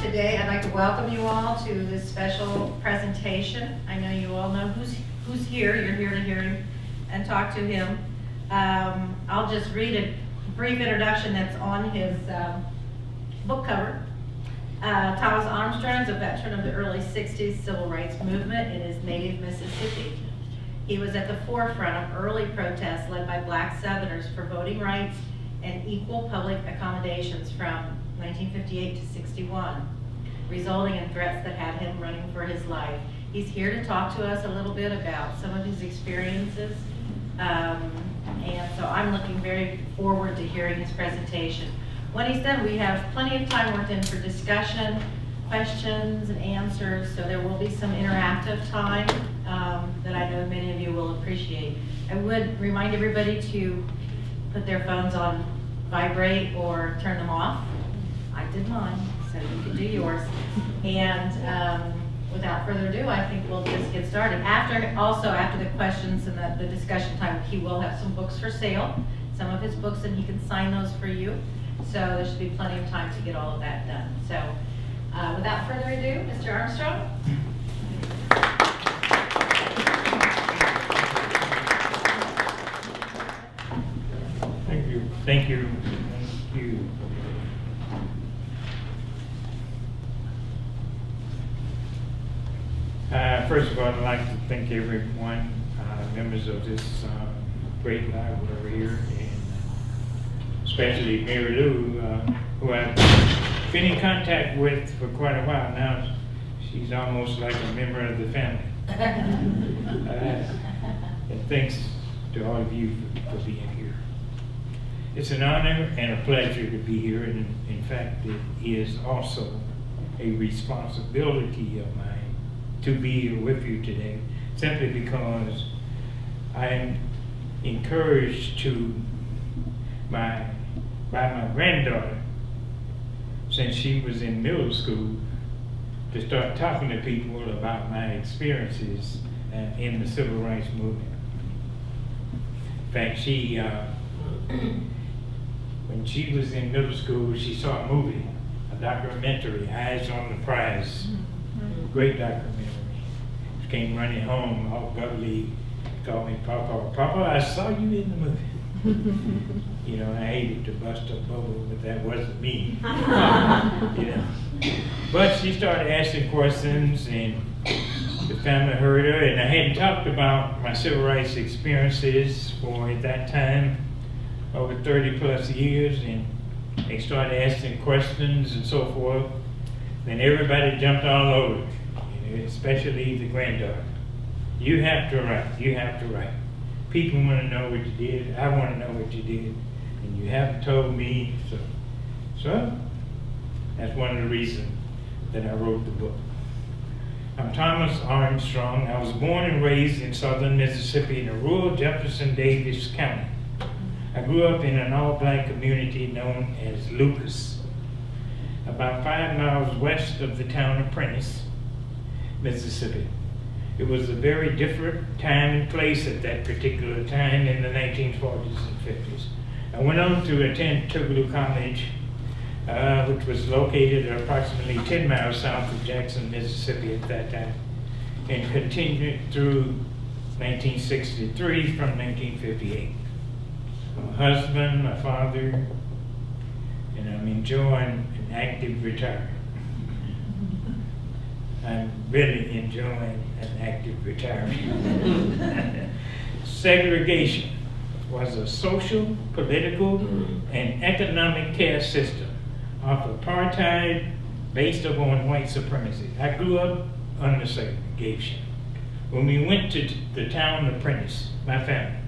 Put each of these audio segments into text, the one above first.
today I'd like to welcome you all to this special presentation. I know you all know who's here. You're here to hear him and talk to him. I'll just read a brief introduction that's on his book cover. Thomas Armstrong is a veteran of the early 60s civil rights movement in his native Mississippi. He was at the forefront of early protests led by black Southerners for voting rights and equal public accommodations from 1958 to 61, resulting in threats that had him running for his life. He's here to talk to us a little bit about some of his experiences, and so I'm looking very forward to hearing his presentation. When he's done, we have plenty of time worked in for discussion, questions and answers, so there will be some interactive time that I know many of you will appreciate. I would remind everybody to put their phones on vibrate or turn them off. I did mine, so you can do yours. And without further ado, I think we'll just get started. After the questions and the discussion time, he will have some books for sale, some of his books, and he can sign those for you. So there should be plenty of time to get all of that done. So without further ado, Mr. Armstrong. Thank you. Thank you. Thank you. First of all, I'd like to thank everyone, members of this great library here, and especially Mary Lou, who I've been in contact with for quite a while now. She's almost like a member of the family. And thanks to all of you for being here. It's an honor and a pleasure to be here, and in fact, it is also a responsibility of mine to be here with you today, simply because I am encouraged by my granddaughter, since she was in middle school, to start talking to people about my experiences in the civil rights movement. In fact, she when she was in middle school, she saw a movie, a documentary, Eyes on the Prize. Great documentary. She came running home, all bubbly, called me Papa. Papa, I saw you in the movie. You know, I hated to bust a bubble, but that wasn't me. You know. But she started asking questions, and the family heard her, and I hadn't talked about my civil rights experiences for, at that time, over 30 plus years, and they started asking questions and so forth. Then everybody jumped all over it, you know, especially the granddaughter. You have to write, you have to write. People want to know what you did, I want to know what you did, and you haven't told me, so that's one of the reasons that I wrote the book. I'm Thomas Armstrong. I was born and raised in southern Mississippi in the rural Jefferson Davis County. I grew up in an all-black community known as Lucas, about 5 miles west of the town of Prentice, Mississippi. It was a very different time and place at that particular time in the 1940s and 50s. I went on to attend Tougaloo College, which was located approximately 10 miles south of Jackson, Mississippi at that time, and continued through 1963 from 1958. I'm a husband, my father, and I'm enjoying an active retirement. I'm really enjoying an active retirement. Segregation was a social, political, and economic caste system of apartheid based upon white supremacy. I grew up under segregation. When we went to the town of Prentice, my family,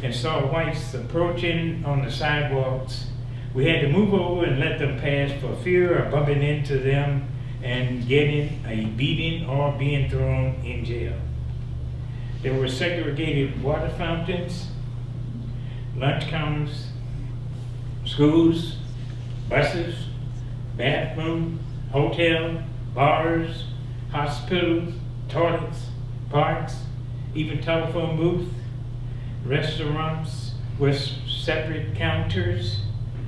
and saw whites approaching on the sidewalks, we had to move over and let them pass for fear of bumping into them and getting a beating or being thrown in jail. There were segregated water fountains, lunch counters, schools, buses, bathrooms, hotel, bars, hospitals, toilets, parks, even telephone booths, restaurants with separate counters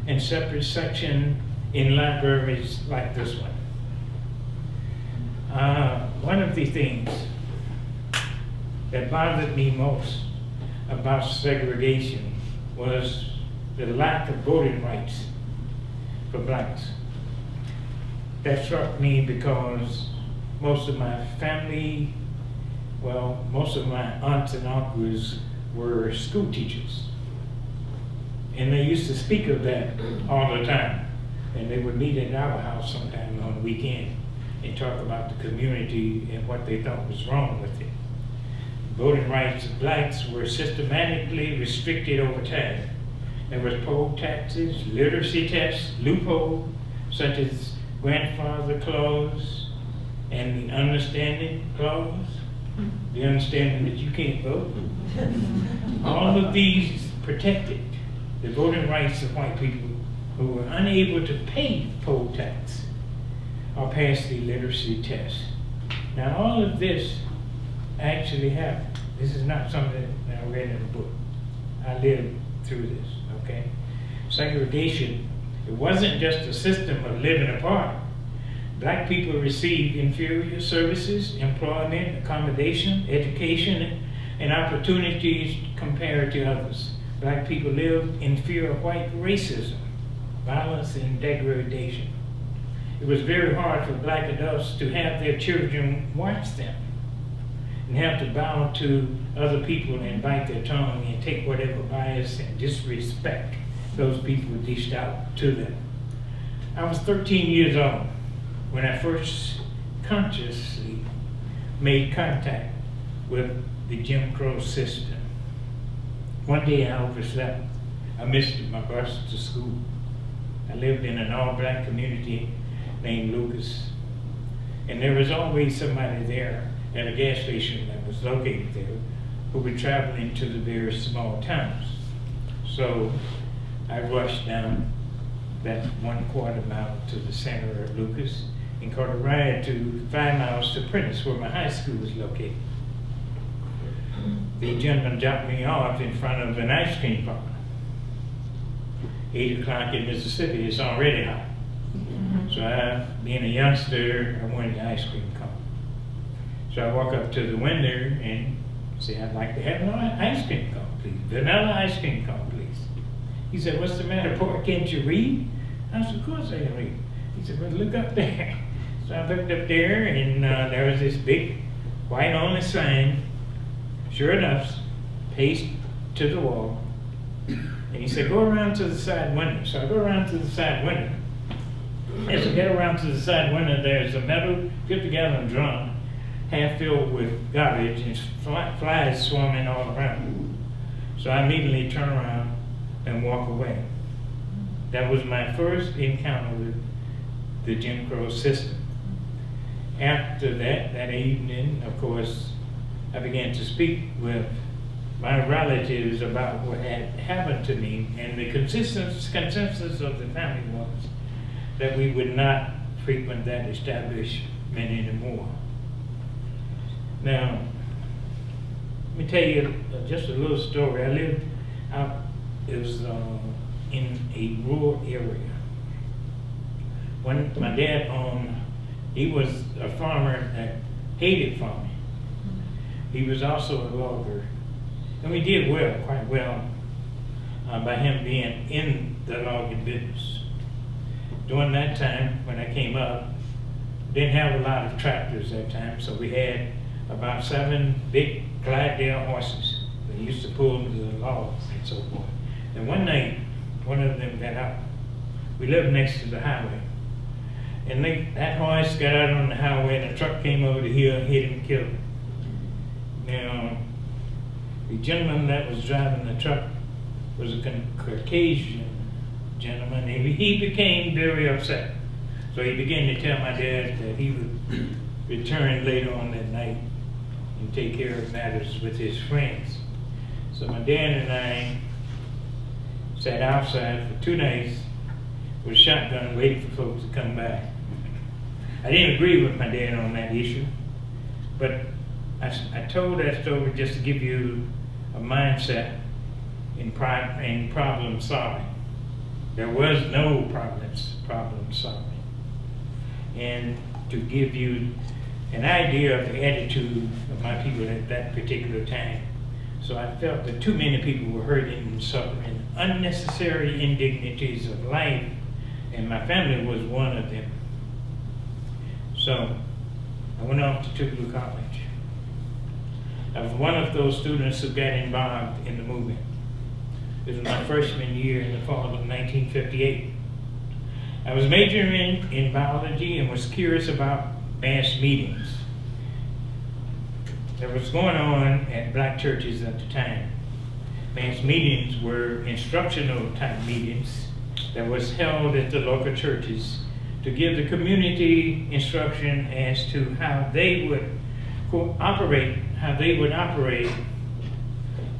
and separate section in libraries like this one. One of the things that bothered me most about segregation was the lack of voting rights for blacks. That struck me because most of my family, well, most of my aunts and uncles were school teachers. And they used to speak of that all the time. And they would meet at our house sometime on the weekend and talk about the community and what they thought was wrong with it. Voting rights of blacks were systematically restricted over time. There was poll taxes, literacy tests, loopholes such as grandfather clause and the understanding clause, the understanding that you can't vote. All of these protected the voting rights of white people who were unable to pay poll tax or pass the literacy test. Now all of this actually happened. This is not something that I read in a book. I lived through this, okay? Segregation, it wasn't just a system of living apart. Black people received inferior services, employment, accommodation, education, and opportunities compared to others. Black people lived in fear of white racism, violence, and degradation. It was very hard for black adults to have their children watch them and have to bow to other people and bite their tongue and take whatever bias and disrespect those people dished out to them. I was 13 years old when I first consciously made contact with the Jim Crow system. One day I overslept. I missed my bus to school. I lived in an all-black community named Lucas. And there was always somebody there at a gas station that was located there who would travel into the various small towns. So I rushed down that 1/4 mile to the center of Lucas and caught a ride to 5 miles to Prentice, where my high school was located. The gentleman dropped me off in front of an ice cream parlor. 8 o'clock in Mississippi, it's already hot. So being a youngster, I wanted the ice cream cone. So I walk up to the window and say, I'd like to have an ice cream cone, please. Vanilla ice cream cone, please. He said, what's the matter, boy? Can't you read? I said, of course I can read. He said, well, look up there. So I looked up there, and there was this big white-only sign, sure enough, pasted to the wall. And he said, go around to the side window. So I go around to the side window. As I get around to the side window, there's a metal 50-gallon drum, half filled with garbage, and flies swarming all around. So I immediately turn around and walk away. That was my first encounter with the Jim Crow system. After that evening, of course, I began to speak with my relatives about what had happened to me, and the consensus of the family was that we would not frequent that establishment anymore. Now, let me tell you just a little story. I lived out, it was in a rural area. When my dad owned, he was a farmer that hated farming. He was also a logger. And we did well, quite well, by him being in the logging business. During that time, when I came up, didn't have a lot of tractors that time, so we had about 7 big Clydesdale horses. They used to pull the logs and so forth. And one night, one of them got out. We lived next to the highway. And that horse got out on the highway, and a truck came over the hill, hit him, and killed him. Now, the gentleman that was driving the truck was a Caucasian gentleman. He became very upset. So he began to tell my dad that he would return later on that night and take care of matters with his friends. So my dad and I sat outside for 2 nights with a shotgun waiting for folks to come back. I didn't agree with my dad on that issue, but I told that story just to give you a mindset in problem solving. There was no problem solving. And to give you an idea of the attitude of my people at that particular time. So I felt that too many people were hurting and suffering unnecessary indignities of life, and my family was one of them. So I went off to Tougaloo College. I was one of those students who got involved in the movement. It was my freshman year in the fall of 1958. I was majoring in biology and was curious about mass meetings that was going on at black churches at the time. Mass meetings were instructional type meetings that was held at the local churches to give the community instruction as to how they would operate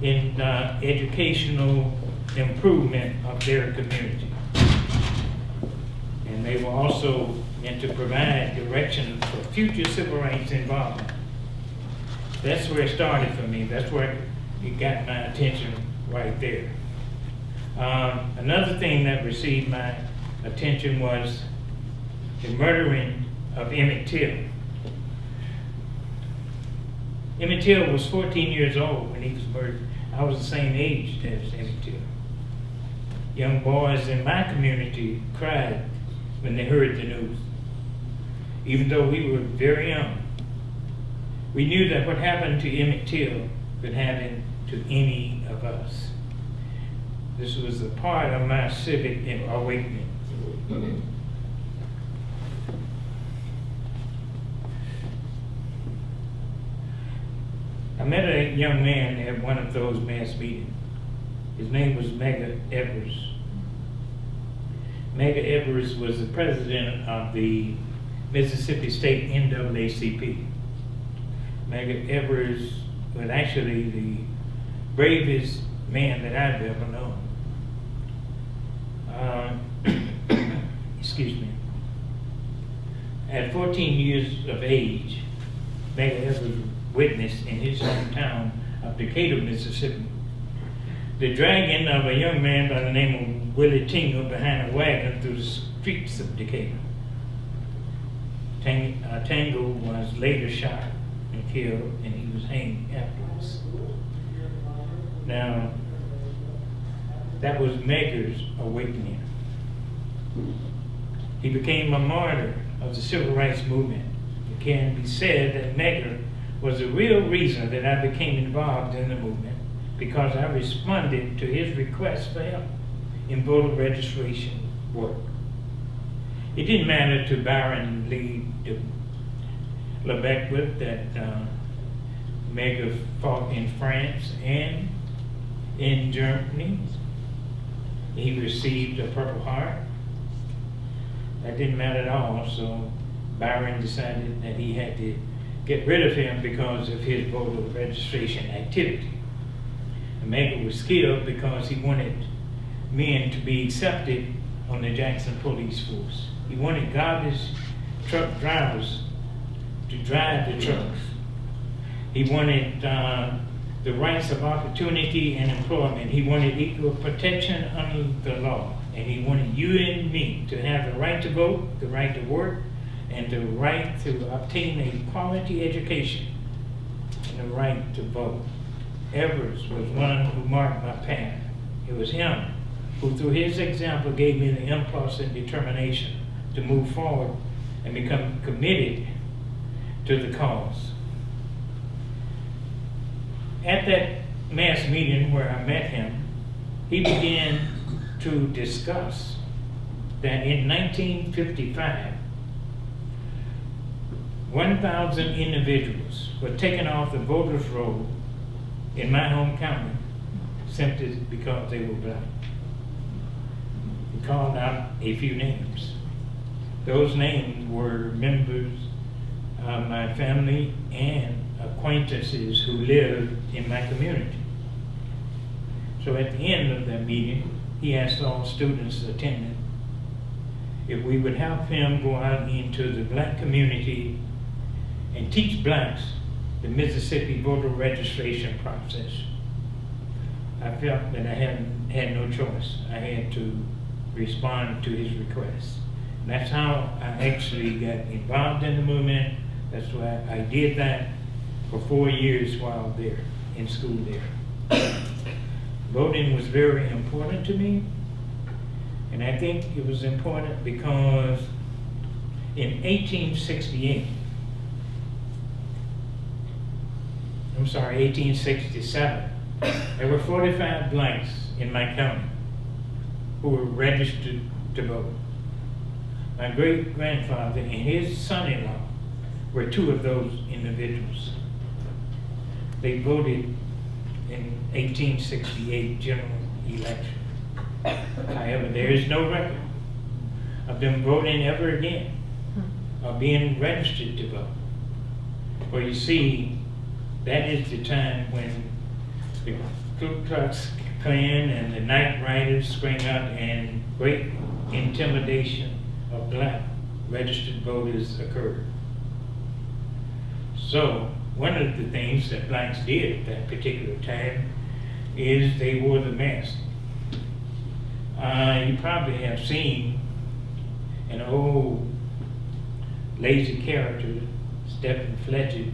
in educational improvement of their community. And they were also meant to provide direction for future civil rights involvement. That's where it started for me. That's where it got my attention right there. Another thing that received my attention was the murdering of Emmett Till. Emmett Till was 14 years old when he was murdered. I was the same age as Emmett Till. Young boys in my community cried when they heard the news, even though we were very young. We knew that what happened to Emmett Till could happen to any of us. This was a part of my civic awakening. I met a young man at one of those mass meetings. His name was Medgar Evers. Medgar Evers was the president of the Mississippi State NAACP. Medgar Evers was actually the bravest man that I've ever known. Excuse me. At 14 years of age, Medgar Evers witnessed in his hometown of Decatur, Mississippi, the dragging of a young man by the name of Willie Tingle behind a wagon through the streets of Decatur. Tingle was later shot and killed, and he was hanged afterwards. Now, that was Medgar's awakening. He became a martyr of the civil rights movement. It can be said that Medgar was the real reason that I became involved in the movement, because I responded to his request for help in voter registration work. It didn't matter to Baron Lee de Lebecqua that Medgar fought in France and in Germany. He received a Purple Heart. That didn't matter at all, so Byron decided that he had to get rid of him because of his voter registration activity. And Medgar was killed because he wanted men to be accepted on the Jackson police force. He wanted garbage truck drivers to drive the trucks. He wanted the rights of opportunity and employment. He wanted equal protection under the law. And he wanted you and me to have the right to vote, the right to work, and the right to obtain a quality education, and the right to vote. Evers was one who marked my path. It was him who, through his example, gave me the impulse and determination to move forward and become committed to the cause. At that mass meeting where I met him, he began to discuss that in 1955, 1,000 individuals were taken off the voters' roll in my home county simply because they were black. He called out a few names. Those names were members of my family and acquaintances who lived in my community. So at the end of that meeting, he asked all students attending if we would help him go out into the black community and teach blacks the Mississippi voter registration process. I felt that I had no choice. I had to respond to his request. And that's how I actually got involved in the movement, That's why I did that for 4 years while there, in school there. Voting was very important to me, and I think it was important because in 1867, there were 45 blacks in my county who were registered to vote. My great-grandfather and his son-in-law were two of those individuals. They voted in 1868 general election. However, there is no record of them voting ever again or being registered to vote. Well, you see, that is the time when the Ku Klux Klan and the Night Riders sprang up and great intimidation of black registered voters occurred. So, one of the things that blacks did at that particular time is they wore the mask. You probably have seen an old lazy character, Stephen Fletcher,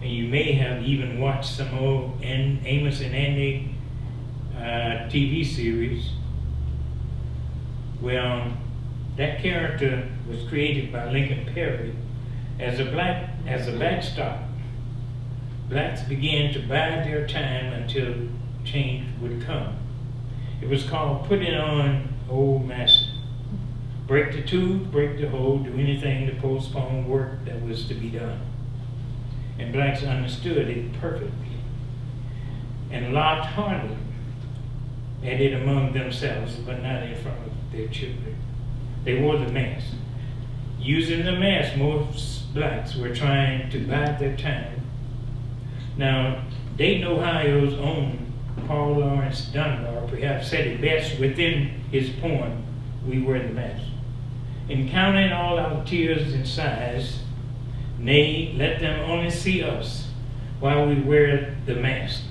and you may have even watched some old Amos and Andy TV series. Well, that character was created by Lincoln Perry as a backstop. Blacks began to bide their time until change would come. It was called putting on old master. Break the tube, break the hole, do anything to postpone work that was to be done. And blacks understood it perfectly and laughed heartily at it among themselves, but not in front of their children. They wore the mask. Using the mask, most blacks were trying to bide their time. Now, Dayton, Ohio's own Paul Laurence Dunbar perhaps said it best within his poem, We Wear the Mask. In counting all our tears and sighs, nay, let them only see us while we wear the mask.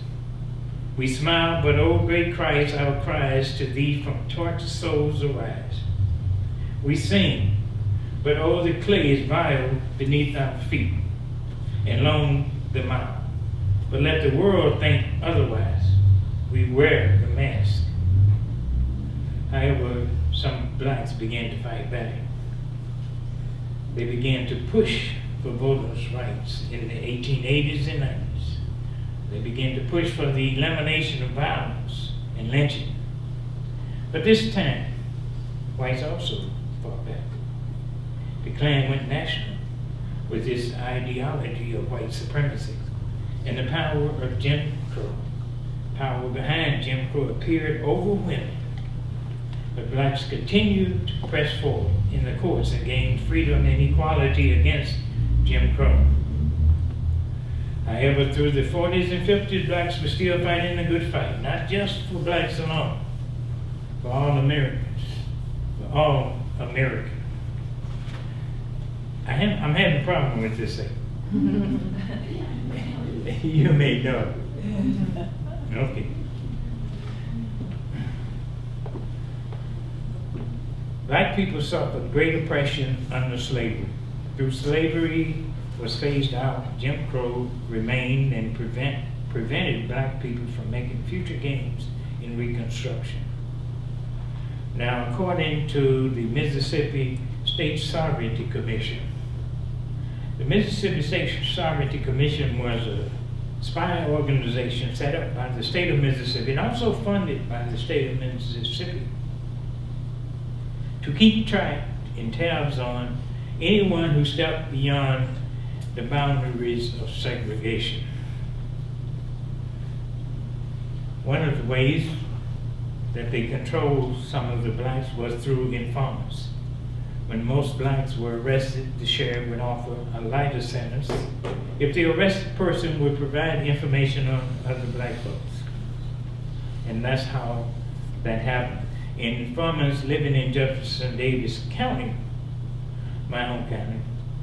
We smile, but oh great Christ, our cries to thee from tortured souls arise. We sing, but oh the clay is vile beneath our feet, and long the mile. But let the world think otherwise. We wear the mask. However, some blacks began to fight back. They began to push for voters' rights in the 1880s and 90s. They began to push for the elimination of violence and lynching. But this time, whites also fought back. The Klan went national with this ideology of white supremacy, and the power of Jim Crow. Power behind Jim Crow appeared overwhelming. But blacks continued to press forward in the courts and gain freedom and equality against Jim Crow. However, through the 40s and 50s, blacks were still fighting a good fight, not just for blacks alone, for all Americans, for all America. I'm having a problem with this thing. You may know. Okay. Black people suffered great oppression under slavery. Through slavery was phased out, Jim Crow remained and prevented black people from making future gains in Reconstruction. Now, according to the Mississippi State Sovereignty Commission, the Mississippi State Sovereignty Commission was a spy organization set up by the state of Mississippi and also funded by the state of Mississippi to keep track and tabs on anyone who stepped beyond the boundaries of segregation. One of the ways that they controlled some of the blacks was through informants. When most blacks were arrested, the sheriff would offer a lighter sentence if the arrested person would provide information on other black folks. And that's how that happened. Informants living in Jefferson Davis County, my home county,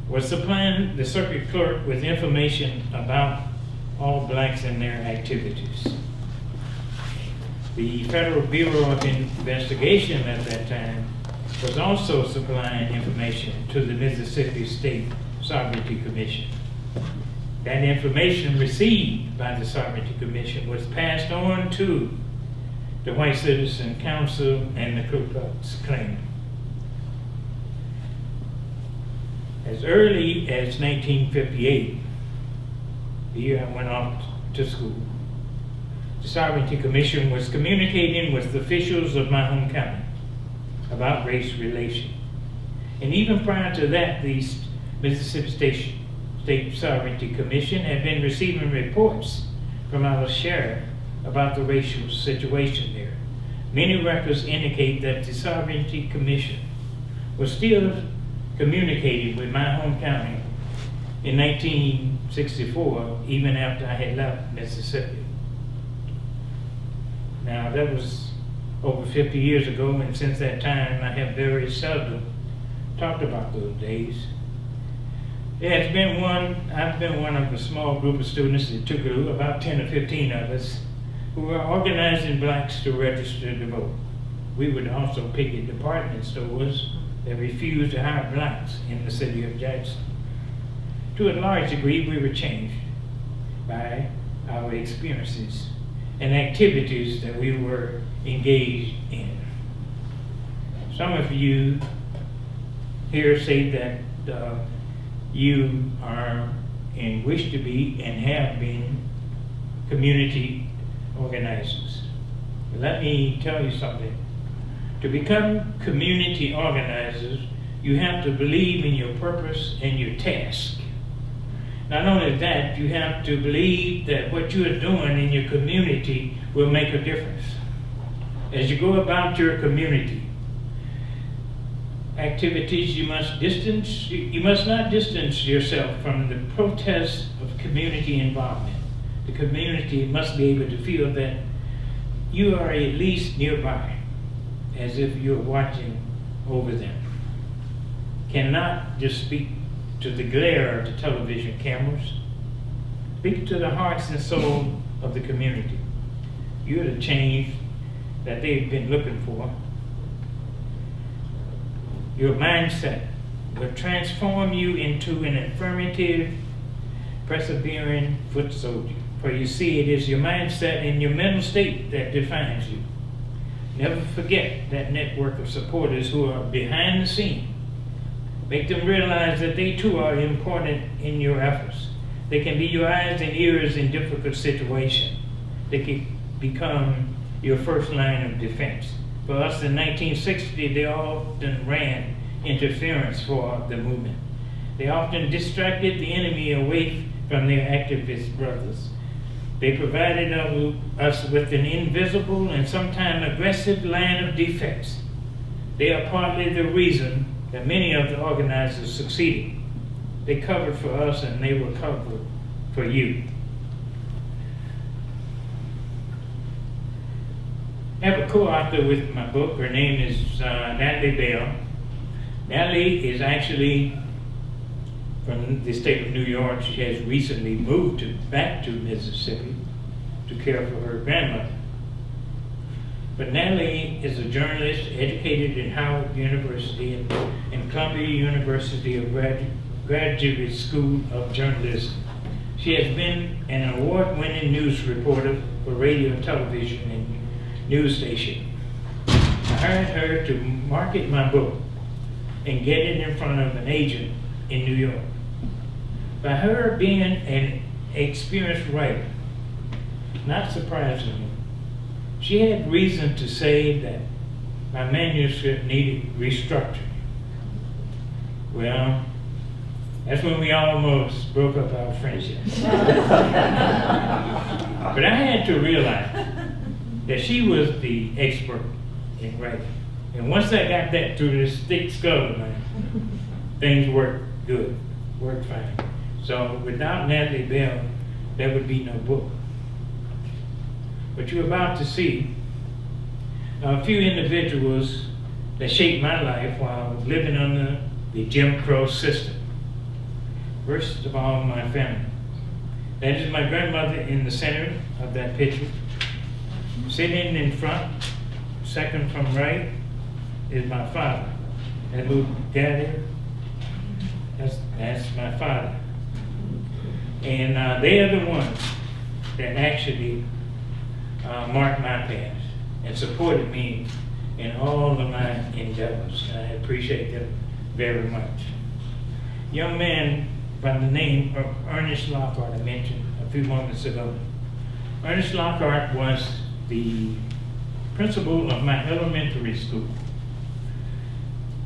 was supplying the circuit clerk with information about all blacks and their activities. The Federal Bureau of Investigation at that time was also supplying information to the Mississippi State Sovereignty Commission. That information received by the Sovereignty Commission was passed on to the White Citizen Council and the Ku Klux Klan. As early as 1958, the year I went off to school, the Sovereignty Commission was communicating with officials of my home county about race relations. And even prior to that, the Mississippi State Sovereignty Commission had been receiving reports from our sheriff about the racial situation there. Many records indicate that the Sovereignty Commission was still communicating with my home county in 1964, even after I had left Mississippi. Now, that was over 50 years ago, and since that time, I have very seldom talked about those days. I've been one of a small group of students that took about 10 or 15 of us who were organizing blacks to register to vote. We would also picket department stores that refused to hire blacks in the city of Jackson. To a large degree, we were changed by our experiences and activities that we were engaged in. Some of you here say that you are and wish to be and have been community organizers. But let me tell you something. To become community organizers, you have to believe in your purpose and your task. Not only that, you have to believe that what you are doing in your community will make a difference. As you go about your community activities, you must not distance yourself from the process of community involvement. The community must be able to feel that you are at least nearby, as if you're watching over them. Cannot just speak to the glare of the television cameras. Speak to the hearts and soul of the community. You're the change that they've been looking for. Your mindset will transform you into an affirmative, persevering foot soldier. For you see, it is your mindset and your mental state that defines you. Never forget that network of supporters who are behind the scene. Make them realize that they too are important in your efforts. They can be your eyes and ears in difficult situations. They can become your first line of defense. For us in 1960, they often ran interference for the movement. They often distracted the enemy away from their activist brothers. They provided us with an invisible and sometimes aggressive line of defense. They are partly the reason that many of the organizers succeeded. They covered for us and they will cover for you. I have a co-author with my book. Her name is Natalie Bell. Natalie is actually from the state of New York. She has recently moved back to Mississippi to care for her grandmother. But Natalie is a journalist educated at Howard University and Columbia University of Graduate School of Journalism. She has been an award-winning news reporter for radio and television and news station. I hired her to market my book and get it in front of an agent in New York. By her being an experienced writer, not surprisingly, she had reason to say that my manuscript needed restructuring. Well, that's when we almost broke up our friendship. But I had to realize that she was the expert in writing. And once I got that through this thick skull of mine, things worked good, worked fine. So without Natalie Bell, there would be no book. But you're about to see a few individuals that shaped my life while living under the Jim Crow system. First of all, my family. That is my grandmother in the center of that picture. Sitting in front, second from right, is my father. And moved together That's my father. And they are the ones that actually marked my path and supported me in all of my endeavors. I appreciate them very much. Young man by the name of Ernest Lockhart, I mentioned a few moments ago. Ernest Lockhart was the principal of my elementary school.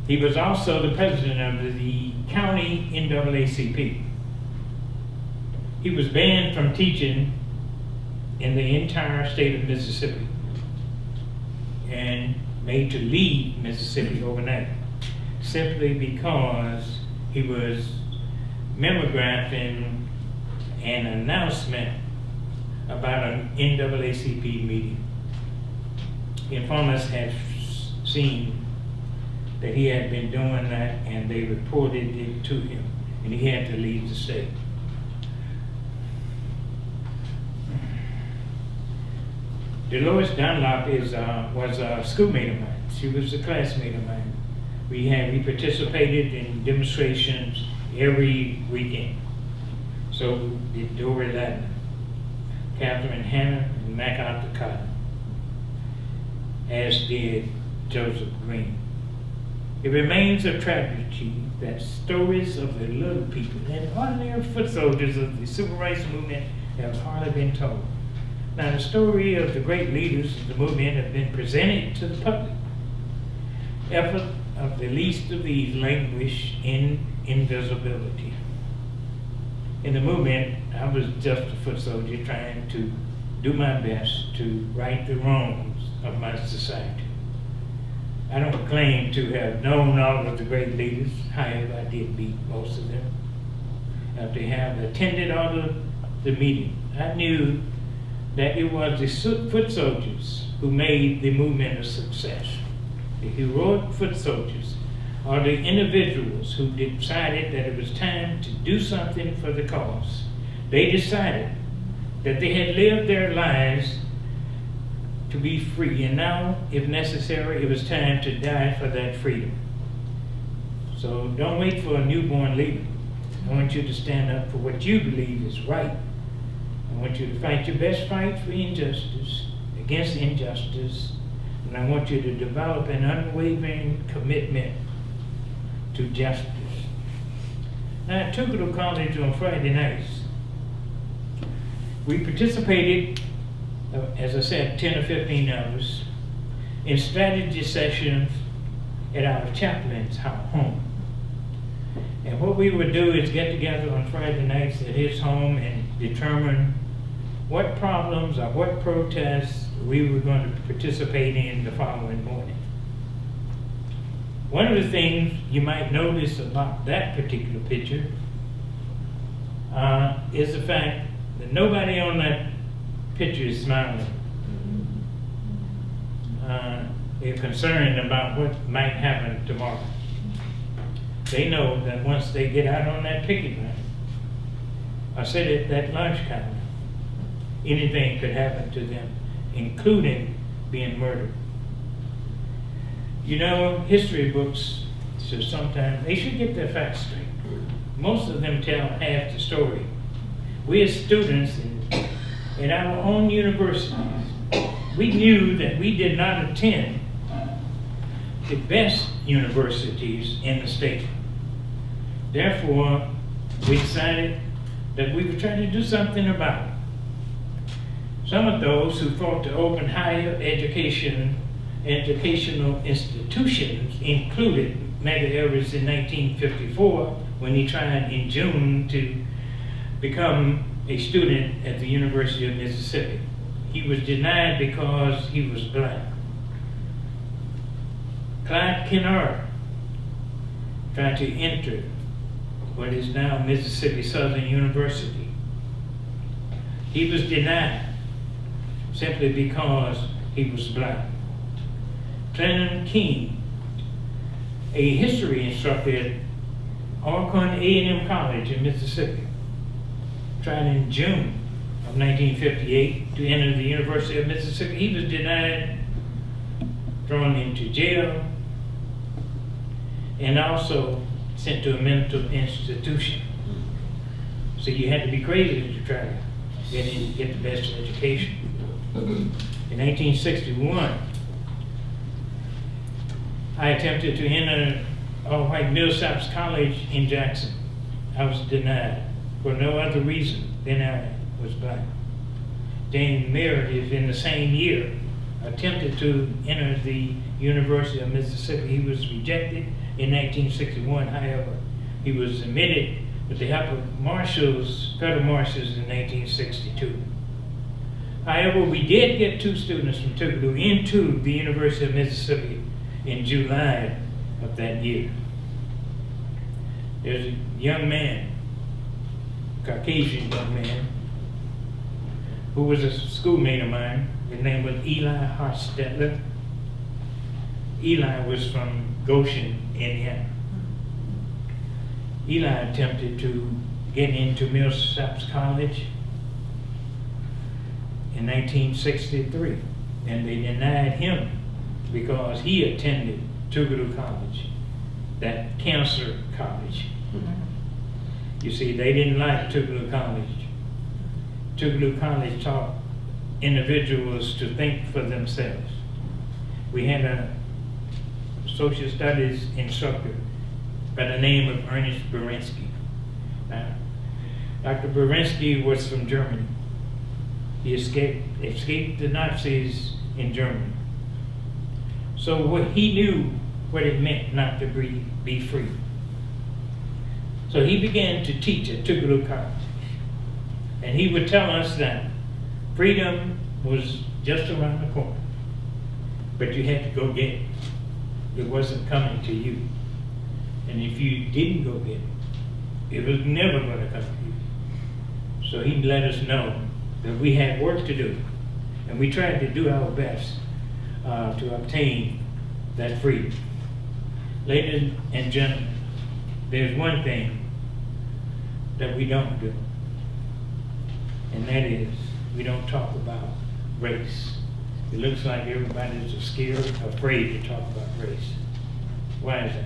He was also the president of the county NAACP. He was banned from teaching in the entire state of Mississippi and made to leave Mississippi overnight, simply because he was mimeographing an announcement about an NAACP meeting. Informants had seen that he had been doing that, and they reported it to him, and he had to leave the state. Dolores Dunlop was a schoolmate of mine. She was a classmate of mine. We participated in demonstrations every weekend. So did Dory Ladner, Catherine Hanna, and MacArthur Cotton, as did Joseph Green. It remains a tragedy that stories of the little people and ordinary foot soldiers of the civil rights movement have hardly been told. Now, the story of the great leaders of the movement have been presented to the public. Effort of the least of these languish in invisibility. In the movement, I was just a foot soldier trying to do my best to right the wrongs of my society. I don't claim to have known all of the great leaders, however, I did meet most of them. After having attended all of the meetings, I knew that it was the foot soldiers who made the movement a success. The heroic foot soldiers are the individuals who decided that it was time to do something for the cause. They decided that they had lived their lives to be free, and now, if necessary, it was time to die for that freedom. So don't wait for a newborn leader. I want you to stand up for what you believe is right. I want you to fight your best fight for injustice, against injustice, and I want you to develop an unwavering commitment to justice. Now, at Tucano College on Friday nights, we participated, as I said, 10 or 15 hours in strategy sessions at our chaplain's home. And what we would do is get together on Friday nights at his home and determine what problems or what protests we were going to participate in the following morning. One of the things you might notice about that particular picture is the fact that nobody on that picture is smiling. They're concerned about what might happen tomorrow. They know that once they get out on that picket line, or sit at that lunch counter, anything could happen to them, including being murdered. You know, history books should sometimes, they should get their facts straight. Most of them tell half the story. We as students in our own universities, we knew that we did not attend the best universities in the state. Therefore, we decided that we would try to do something about it. Some of those who fought to open higher educational institutions included Medgar Evers in 1954 when he tried in June to become a student at the University of Mississippi. He was denied because he was black. Clyde Kennard tried to enter what is now Mississippi Southern University. He was denied simply because he was black. Clinton King, a history instructor at Alcorn A&M College in Mississippi, tried in June of 1958 to enter the University of Mississippi. He was denied, thrown into jail, and also sent to a mental institution. So you had to be crazy to try to get in, get the best education. In 1961, I attempted to enter all-white Millsaps College in Jackson. I was denied for no other reason than I was black. James Meredith, in the same year, attempted to enter the University of Mississippi. He was rejected in 1961. However, he was admitted with the help of marshals, federal marshals, in 1962. However, we did get 2 students from Tougaloo into the University of Mississippi in July of that year. There's a young man, Caucasian young man, who was a schoolmate of mine. His name was Eli Hostetler. Eli was from Goshen, Indiana. Eli attempted to get into Millsaps College in 1963, and they denied him because he attended Tougaloo College, that cancer college. You see, they didn't like Tougaloo College. Tougaloo College taught individuals to think for themselves. We had a social studies instructor by the name of Ernest Berensky. Now, Dr. Berensky was from Germany. He escaped the Nazis in Germany. So he knew what it meant not to be free. So he began to teach at Tougaloo College. And he would tell us that freedom was just around the corner, but you had to go get it. It wasn't coming to you. And if you didn't go get it, it was never going to come to you. So he let us know that we had work to do, and we tried to do our best to obtain that freedom. Ladies and gentlemen, there's one thing that we don't do, and that is we don't talk about race. It looks like everybody's afraid to talk about race. Why is that?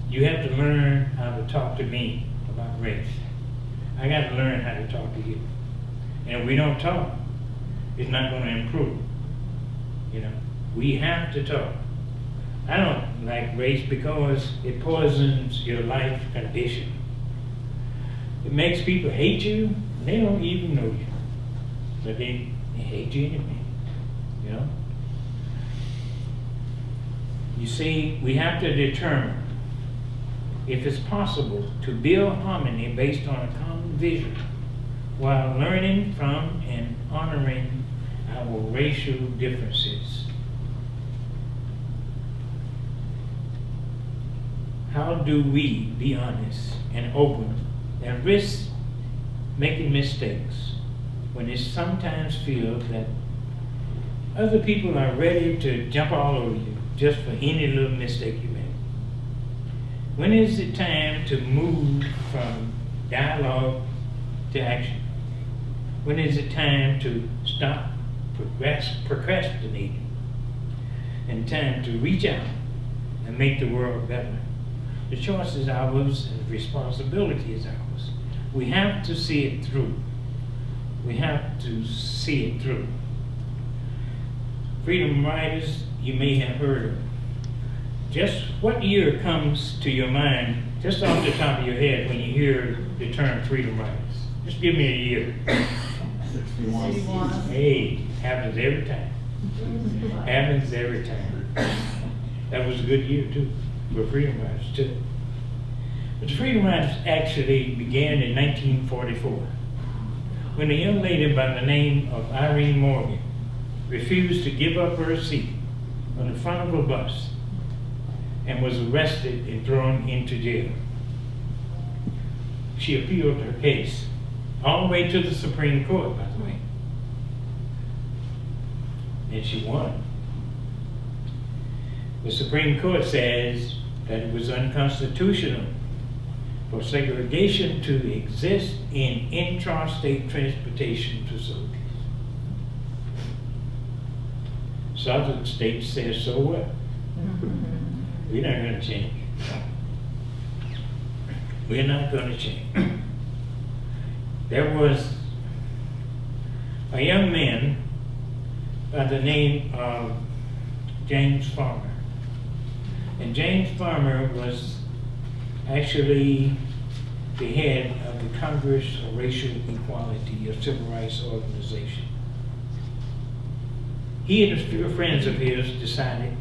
You have to learn how to talk to me about race. I got to learn how to talk to you. And if we don't talk, it's not going to improve. You know, we have to talk. I don't like race because it poisons your life condition. It makes people hate you. They don't even know you, but they hate you anyway. You know. You see, we have to determine if it's possible to build harmony based on a common vision while learning from and honoring our racial differences. How do we be honest and open and risk making mistakes when it sometimes feels that other people are ready to jump all over you just for any little mistake you make? When is it time to move from dialogue to action? When is it time to stop procrastinating and time to reach out and make the world better? The choice is ours and the responsibility is ours. We have to see it through. We have to see it through. Freedom riders, you may have heard of. Just what year comes to your mind, just off the top of your head, when you hear the term freedom riders? Just give me a year. 61. Hey, happens every time. Happens every time. That was a good year too, for freedom riders too. But the freedom riders actually began in 1944, when a young lady by the name of Irene Morgan refused to give up her seat on the front of a bus and was arrested and thrown into jail. She appealed her case all the way to the Supreme Court, by the way. And she won. The Supreme Court says that it was unconstitutional for segregation to exist in intrastate transportation facilities. Southern states says, so what? We're not going to change. We're not going to change. There was a young man by the name of James Farmer. And James Farmer was actually the head of the Congress of Racial Equality, a civil rights organization. He and a few friends of his decided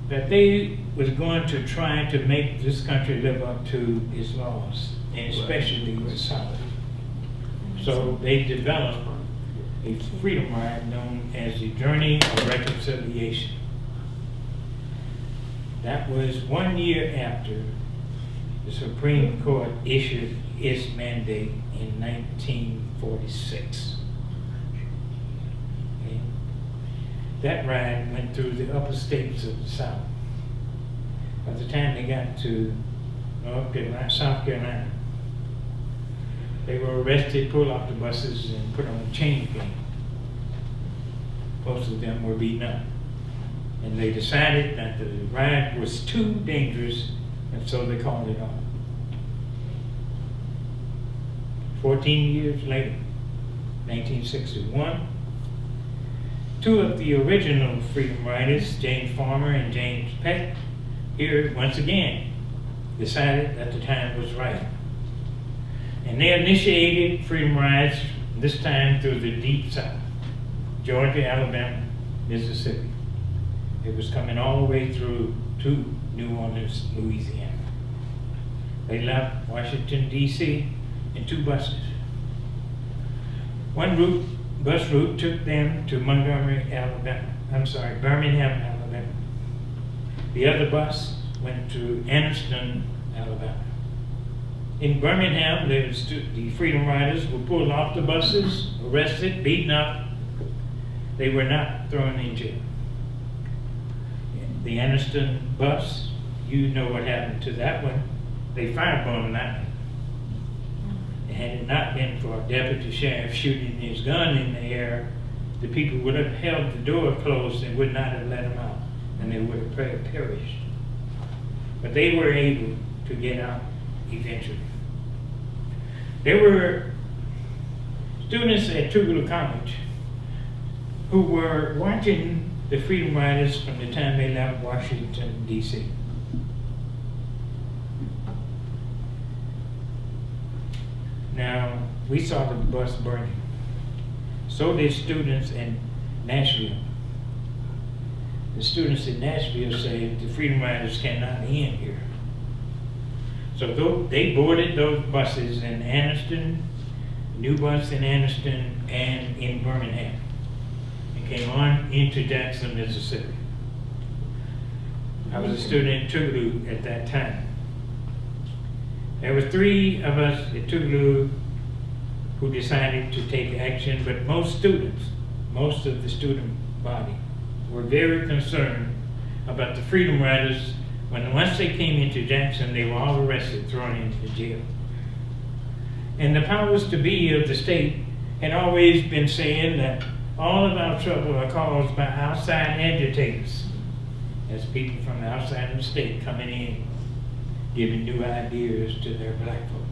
that they was going to try to make this country live up to its laws, and especially the South. So they developed a freedom ride known as the Journey of Reconciliation. That was 1 year after the Supreme Court issued its mandate in 1946. Okay. That ride went through the upper states of the South. By the time they got to South Carolina, they were arrested, pulled off the buses, and put on a chain gang. Most of them were beaten up. And they decided that the ride was too dangerous, and so they called it off. 14 years later, 1961, two of the original freedom riders, James Farmer and James Peck, here once again decided that the time was right. And they initiated freedom rides, this time through the deep South, Georgia, Alabama, Mississippi. It was coming all the way through to New Orleans, Louisiana. They left Washington, D.C. in 2 buses. One bus route took them to Birmingham, Alabama. The other bus went to Anniston, Alabama. In Birmingham, the freedom riders were pulled off the buses, arrested, beaten up. They were not thrown in jail. The Anniston bus, you know what happened to that one. They firebombed that one. And had it not been for a deputy sheriff shooting his gun in the air, the people would have held the door closed and would not have let them out, and they would have perished. But they were able to get out eventually. There were students at Tougaloo College who were watching the freedom riders from the time they left Washington, D.C. Now, we saw the bus burning. So did students in Nashville. The students in Nashville said the freedom riders cannot end here. So they boarded those buses in Anniston, new bus in Anniston, and in Birmingham, and came on into Jackson, Mississippi. I was a student in Tougaloo at that time. There were 3 of us at Tougaloo who decided to take action, but most of the student body, were very concerned about the freedom riders. Once they came into Jackson, they were all arrested, thrown into jail. And the powers to be of the state had always been saying that all of our trouble are caused by outside agitators. That's people from the outside of the state coming in, giving new ideas to their black folk.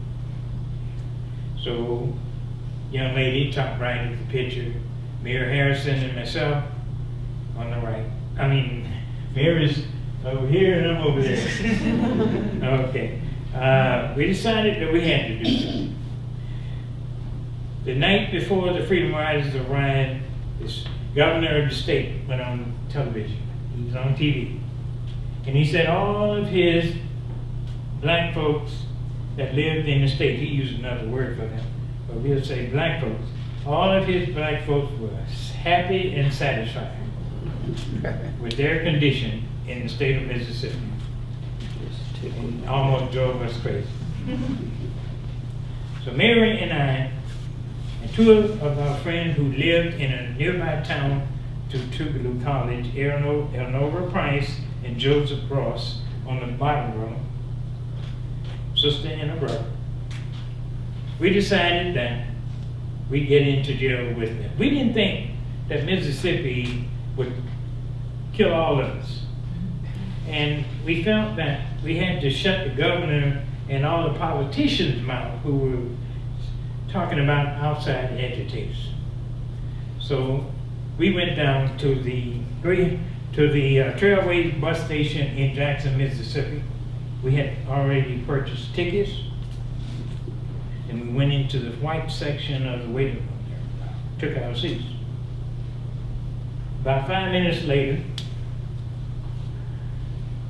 So, young lady, top right of the picture, Mayor Harrison and myself on the right. I mean, Mayor's over here and I'm over there. Okay. We decided that we had to do something. The night before the Freedom Riders arrived, this governor of the state went on television. He was on TV. And he said all of his black folks that lived in the state, he used another word for them, but we'll say black folks, all of his black folks were happy and satisfied with their condition in the state of Mississippi. And almost drove us crazy. So Mary and I, and 2 of our friends who lived in a nearby town to Tougaloo College, Eleanor Price and Joseph Ross on the bottom row, sister and a brother, we decided that we'd get into jail with them. We didn't think that Mississippi would kill all of us. And we felt that we had to shut the governor and all the politicians' mouth who were talking about outside agitators. So we went down to the Trailways bus station in Jackson, Mississippi. We had already purchased tickets, and we went into the white section of the waiting room there, took our seats. About 5 minutes later,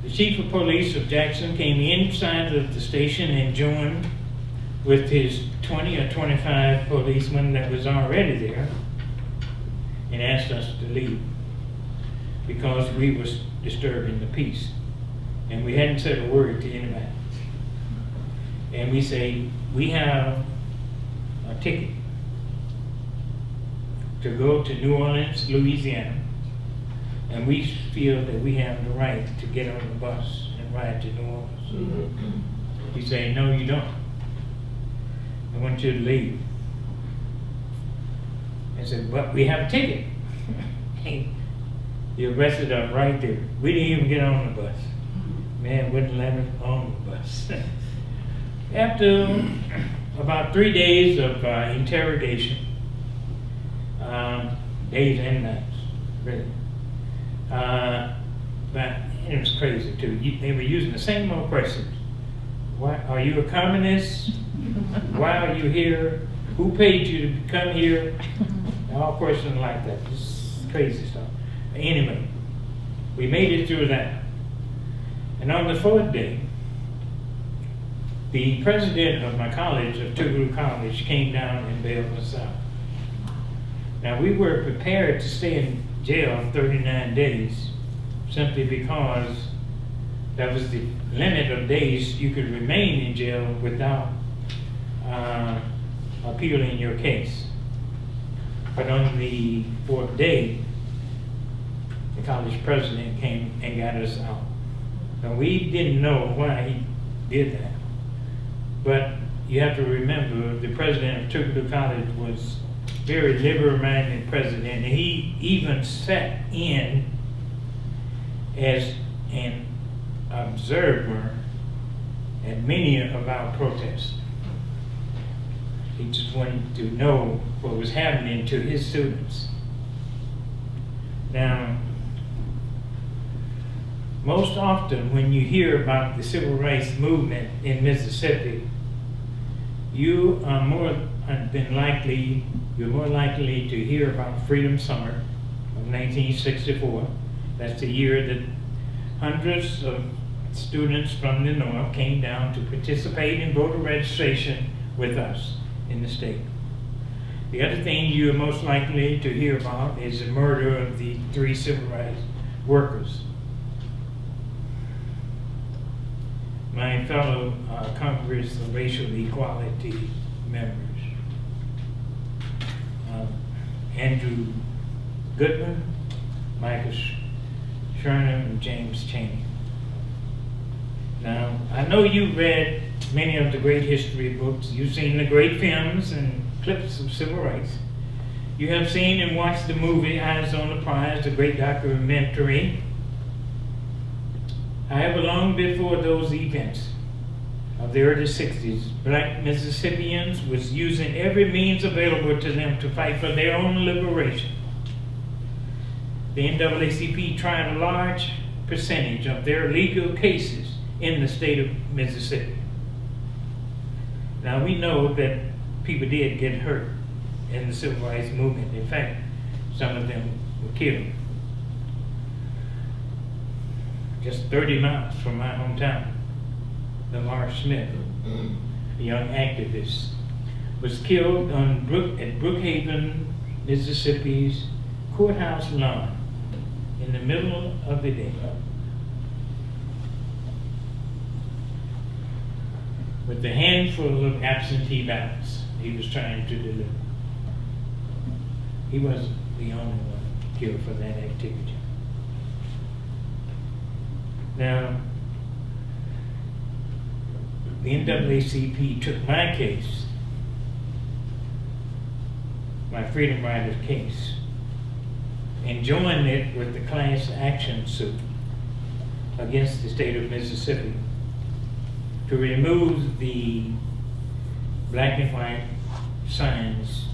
the chief of police of Jackson came inside of the station and joined with his 20 or 25 policemen that was already there and asked us to leave because we were disturbing the peace. And we hadn't said a word to anybody. And we say, we have a ticket to go to New Orleans, Louisiana, and we feel that we have the right to get on the bus and ride to New Orleans. He said, no, you don't. I want you to leave. I said, but we have a ticket. He arrested us right there. We didn't even get on the bus. Man wouldn't let us on the bus. After about 3 days of interrogation, days and nights, really. But it was crazy too. They were using the same old questions. Why are you a communist? Why are you here? Who paid you to come here? All questions like that. Just crazy stuff. Anyway, we made it through that. And on the 4th day, the president of my college, of Tougaloo College, came down and bailed us out. Now, we were prepared to stay in jail 39 days simply because that was the limit of days you could remain in jail without appealing your case. But on the 4th day, the college president came and got us out. Now, we didn't know why he did that. But you have to remember, the president of Tougaloo College was a very liberal-minded president, and he even sat in as an observer at many of our protests. He just wanted to know what was happening to his students. Now, most often when you hear about the civil rights movement in Mississippi, you are more likely to hear about Freedom Summer of 1964. That's the year that hundreds of students from the North came down to participate in voter registration with us in the state. The other thing you're most likely to hear about is the murder of the 3 civil rights workers. My fellow Congress of Racial Equality members, Andrew Goodman, Michael Sherman, and James Chaney. Now, I know you've read many of the great history books. You've seen the great films and clips of civil rights. You have seen and watched the movie Eyes on the Prize, the great documentary. However, long before those events of the early 60s, black Mississippians was using every means available to them to fight for their own liberation. The NAACP tried a large percentage of their legal cases in the state of Mississippi. Now, we know that people did get hurt in the civil rights movement. In fact, some of them were killed. Just 30 miles from my hometown, Lamar Smith, a young activist, was killed at Brookhaven, Mississippi's courthouse lawn in the middle of the day with a handful of absentee ballots he was trying to deliver. He wasn't the only one killed for that activity. Now, the NAACP took my case, my Freedom Riders case, and joined it with the class action suit against the state of Mississippi to remove the black and white signs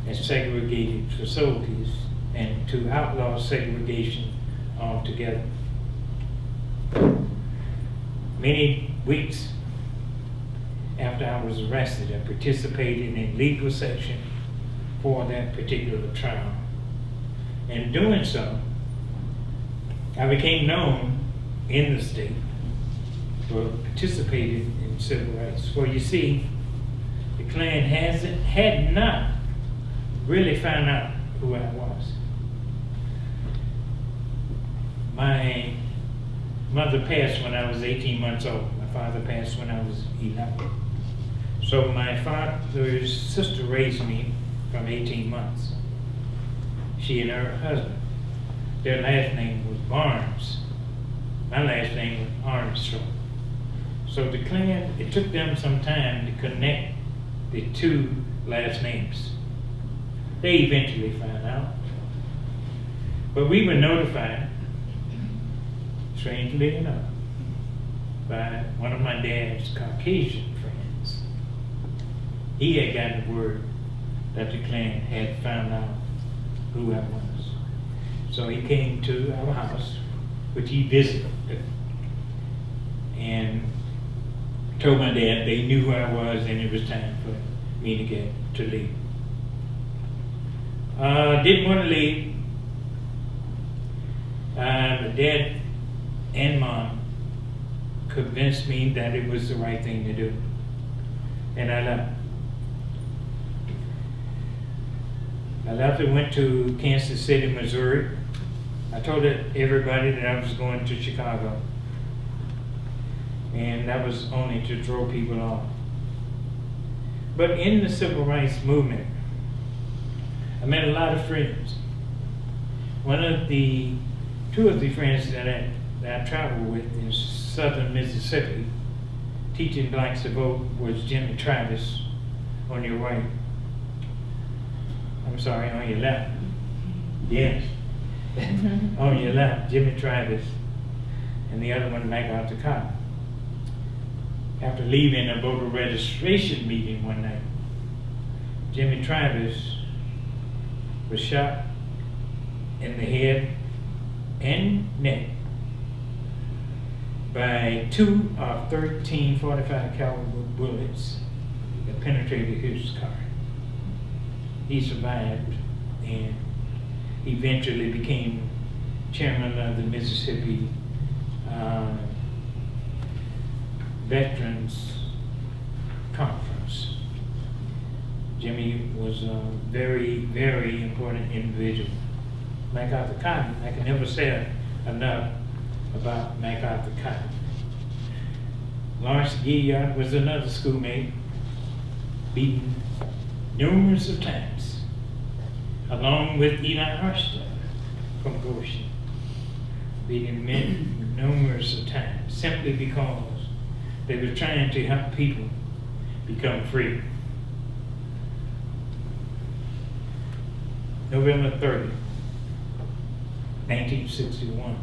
as segregated facilities and to outlaw segregation altogether. Many weeks after I was arrested, I participated in legal session for that particular trial. In doing so, I became known in the state for participating in civil rights. For you see, the Klan had not really found out who I was. My mother passed when I was 18 months old. My father passed when I was 11. So my father's sister raised me from 18 months. She and her husband. Their last name was Barnes. My last name was Armstrong. So the Klan, it took them some time to connect the two last names. They eventually found out. But we were notified, strangely enough, by one of my dad's Caucasian friends. He had gotten the word that the Klan had found out who I was. So he came to our house, which he visited, and told my dad they knew who I was and it was time for me to leave. Didn't want to leave. But Dad and Mom convinced me that it was the right thing to do, and I left. I left and went to Kansas City, Missouri. I told everybody that I was going to Chicago, and that was only to throw people off. But in the civil rights movement, I met a lot of friends. Two of the friends that I traveled with in southern Mississippi, teaching blacks to vote, was Jimmy Travis on your right. I'm sorry, on your left. Yes. On your left, Jimmy Travis, and the other one, MacArthur Cotton. After leaving a voter registration meeting one night, Jimmy Travis was shot in the head and neck by 2 of 13 .45 caliber bullets that penetrated his car. He survived and eventually became chairman of the Mississippi Veterans Conference. Jimmy was a very, very important individual. MacArthur Cotton, I can never say enough about MacArthur Cotton. Lawrence Gilliard was another schoolmate, beaten numerous of times, along with Eli Harstow from Goshen, beaten men numerous of times, simply because they were trying to help people become free. November 30, 1961,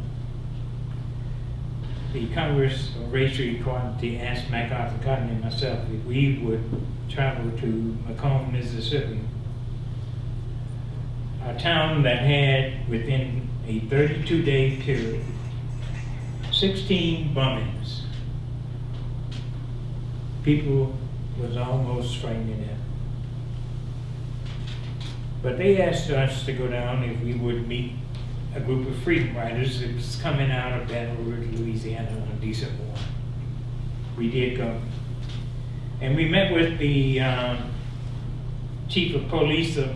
the Congress of Racial Equality asked MacArthur Cotton and myself if we would travel to Macomb, Mississippi, a town that had, within a 32-day period, 16 bombings. People was almost frightened to death. But they asked us to go down if we would meet a group of freedom riders that was coming out of Baton Rouge, Louisiana on December 1. We did go. And we met with the chief of police of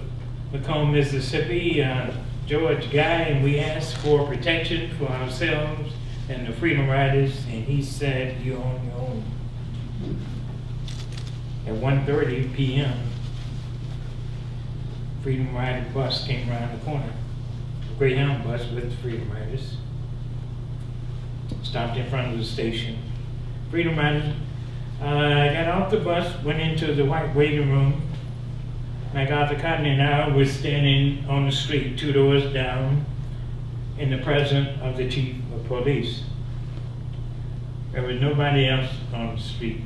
Macomb, Mississippi, George Guy, and we asked for protection for ourselves and the freedom riders, and he said, "You're on your own." At 1:30 p.m., Freedom Rider bus came around the corner. A Greyhound bus with the Freedom Riders. Stopped in front of the station. Freedom Riders got off the bus, went into the white waiting room. MacArthur Cotton and I was standing on the street, 2 doors down, in the presence of the chief of police. There was nobody else on the street.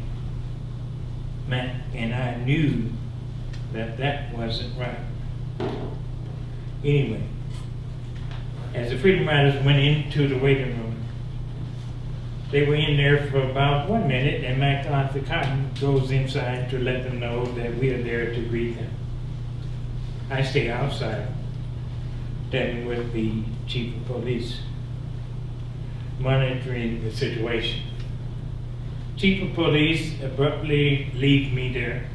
And I knew that that wasn't right. Anyway, as the Freedom Riders went into the waiting room, they were in there for about 1 minute, and MacArthur Cotton goes inside to let them know that we are there to greet them. I stay outside, standing with the chief of police, monitoring the situation. Chief of police abruptly leaves me there,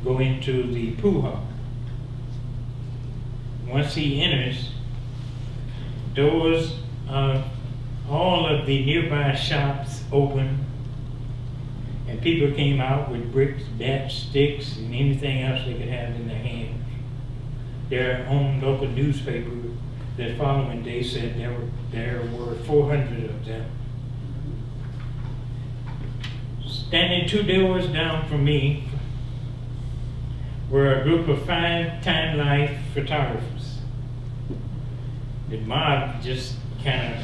go into the pool hall. Once he enters, doors of all of the nearby shops open, and people came out with bricks, bats, sticks, and anything else they could have in their hands. Their own local newspaper the following day said there were 400 of them. Standing 2 doors down from me were a group of 5 Time Life photographers. The mob just kind of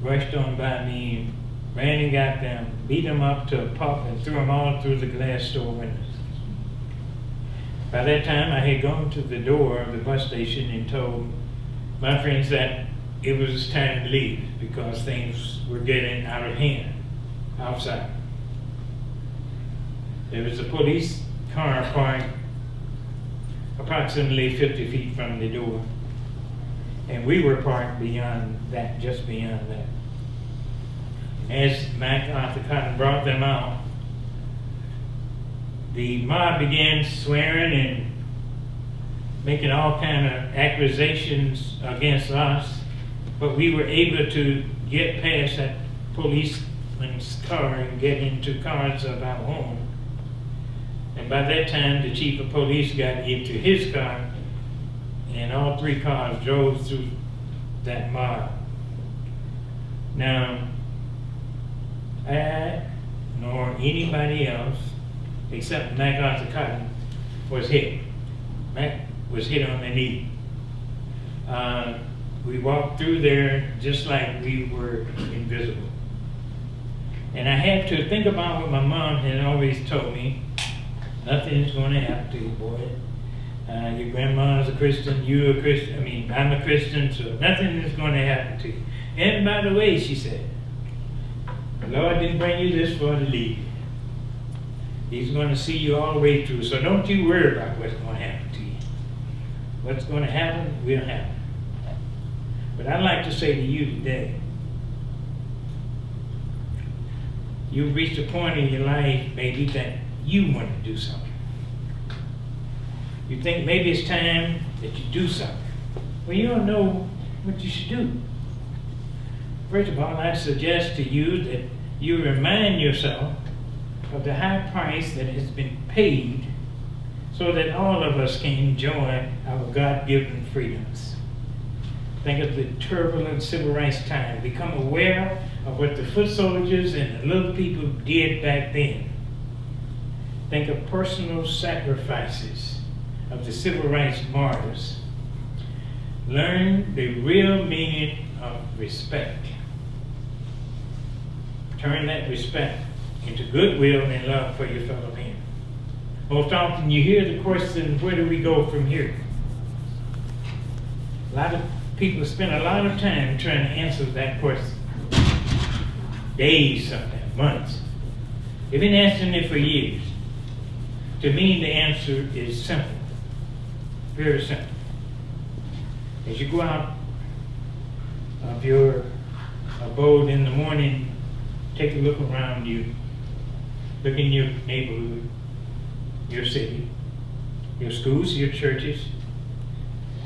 rushed on by me and ran and got them, beat them up to a pulp, and threw them all through the glass store windows. By that time, I had gone to the door of the bus station and told my friends that it was time to leave because things were getting out of hand outside. There was a police car parked approximately 50 feet from the door, and we were parked beyond that, just beyond that. As MacArthur Cotton brought them out, the mob began swearing and making all kind of accusations against us, but we were able to get past that policeman's car and get into cars of our own. And by that time, the chief of police got into his car, and all 3 cars drove through that mob. Now, I nor anybody else, except MacArthur Cotton, was hit. Mac was hit on the knee. We walked through there just like we were invisible. And I had to think about what my mom had always told me. Nothing's going to happen to you, boy. Your grandma's a Christian, you're a Christian, I'm a Christian, so nothing is going to happen to you. And by the way, she said, the Lord didn't bring you this far to leave you. He's going to see you all the way through, so don't you worry about what's going to happen to you. What's going to happen will happen. But I'd like to say to you today, you've reached a point in your life maybe that you want to do something. You think maybe it's time that you do something. Well, you don't know what you should do. First of all, I suggest to you that you remind yourself of the high price that has been paid so that all of us can enjoy our God-given freedoms. Think of the turbulent civil rights time. Become aware of what the foot soldiers and the little people did back then. Think of personal sacrifices of the civil rights martyrs. Learn the real meaning of respect. Turn that respect into goodwill and love for your fellow man. Most often you hear the question, where do we go from here? A lot of people spend a lot of time trying to answer that question. Days, sometimes months. They've been answering it for years. To me, the answer is simple. Very simple. As you go out of your abode in the morning, take a look around you. Look in your neighborhood, your city, your schools, your churches,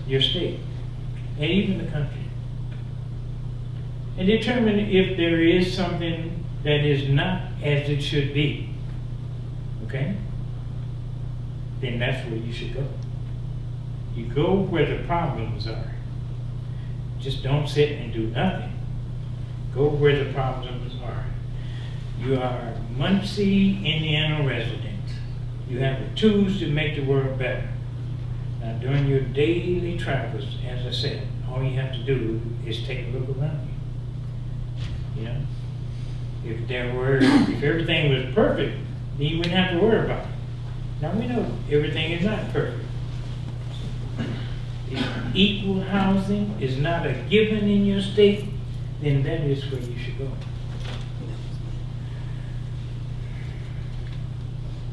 your state, and even the country. And determine if there is something that is not as it should be. Okay? Then that's where you should go. You go where the problems are. Just don't sit and do nothing. Go where the problems are. You are a Muncie, Indiana resident. You have the tools to make the world better. Now, during your daily travels, as I said, all you have to do is take a look around you. You know? If everything was perfect, then you wouldn't have to worry about it. Now we know everything is not perfect. If equal housing is not a given in your state, then that is where you should go.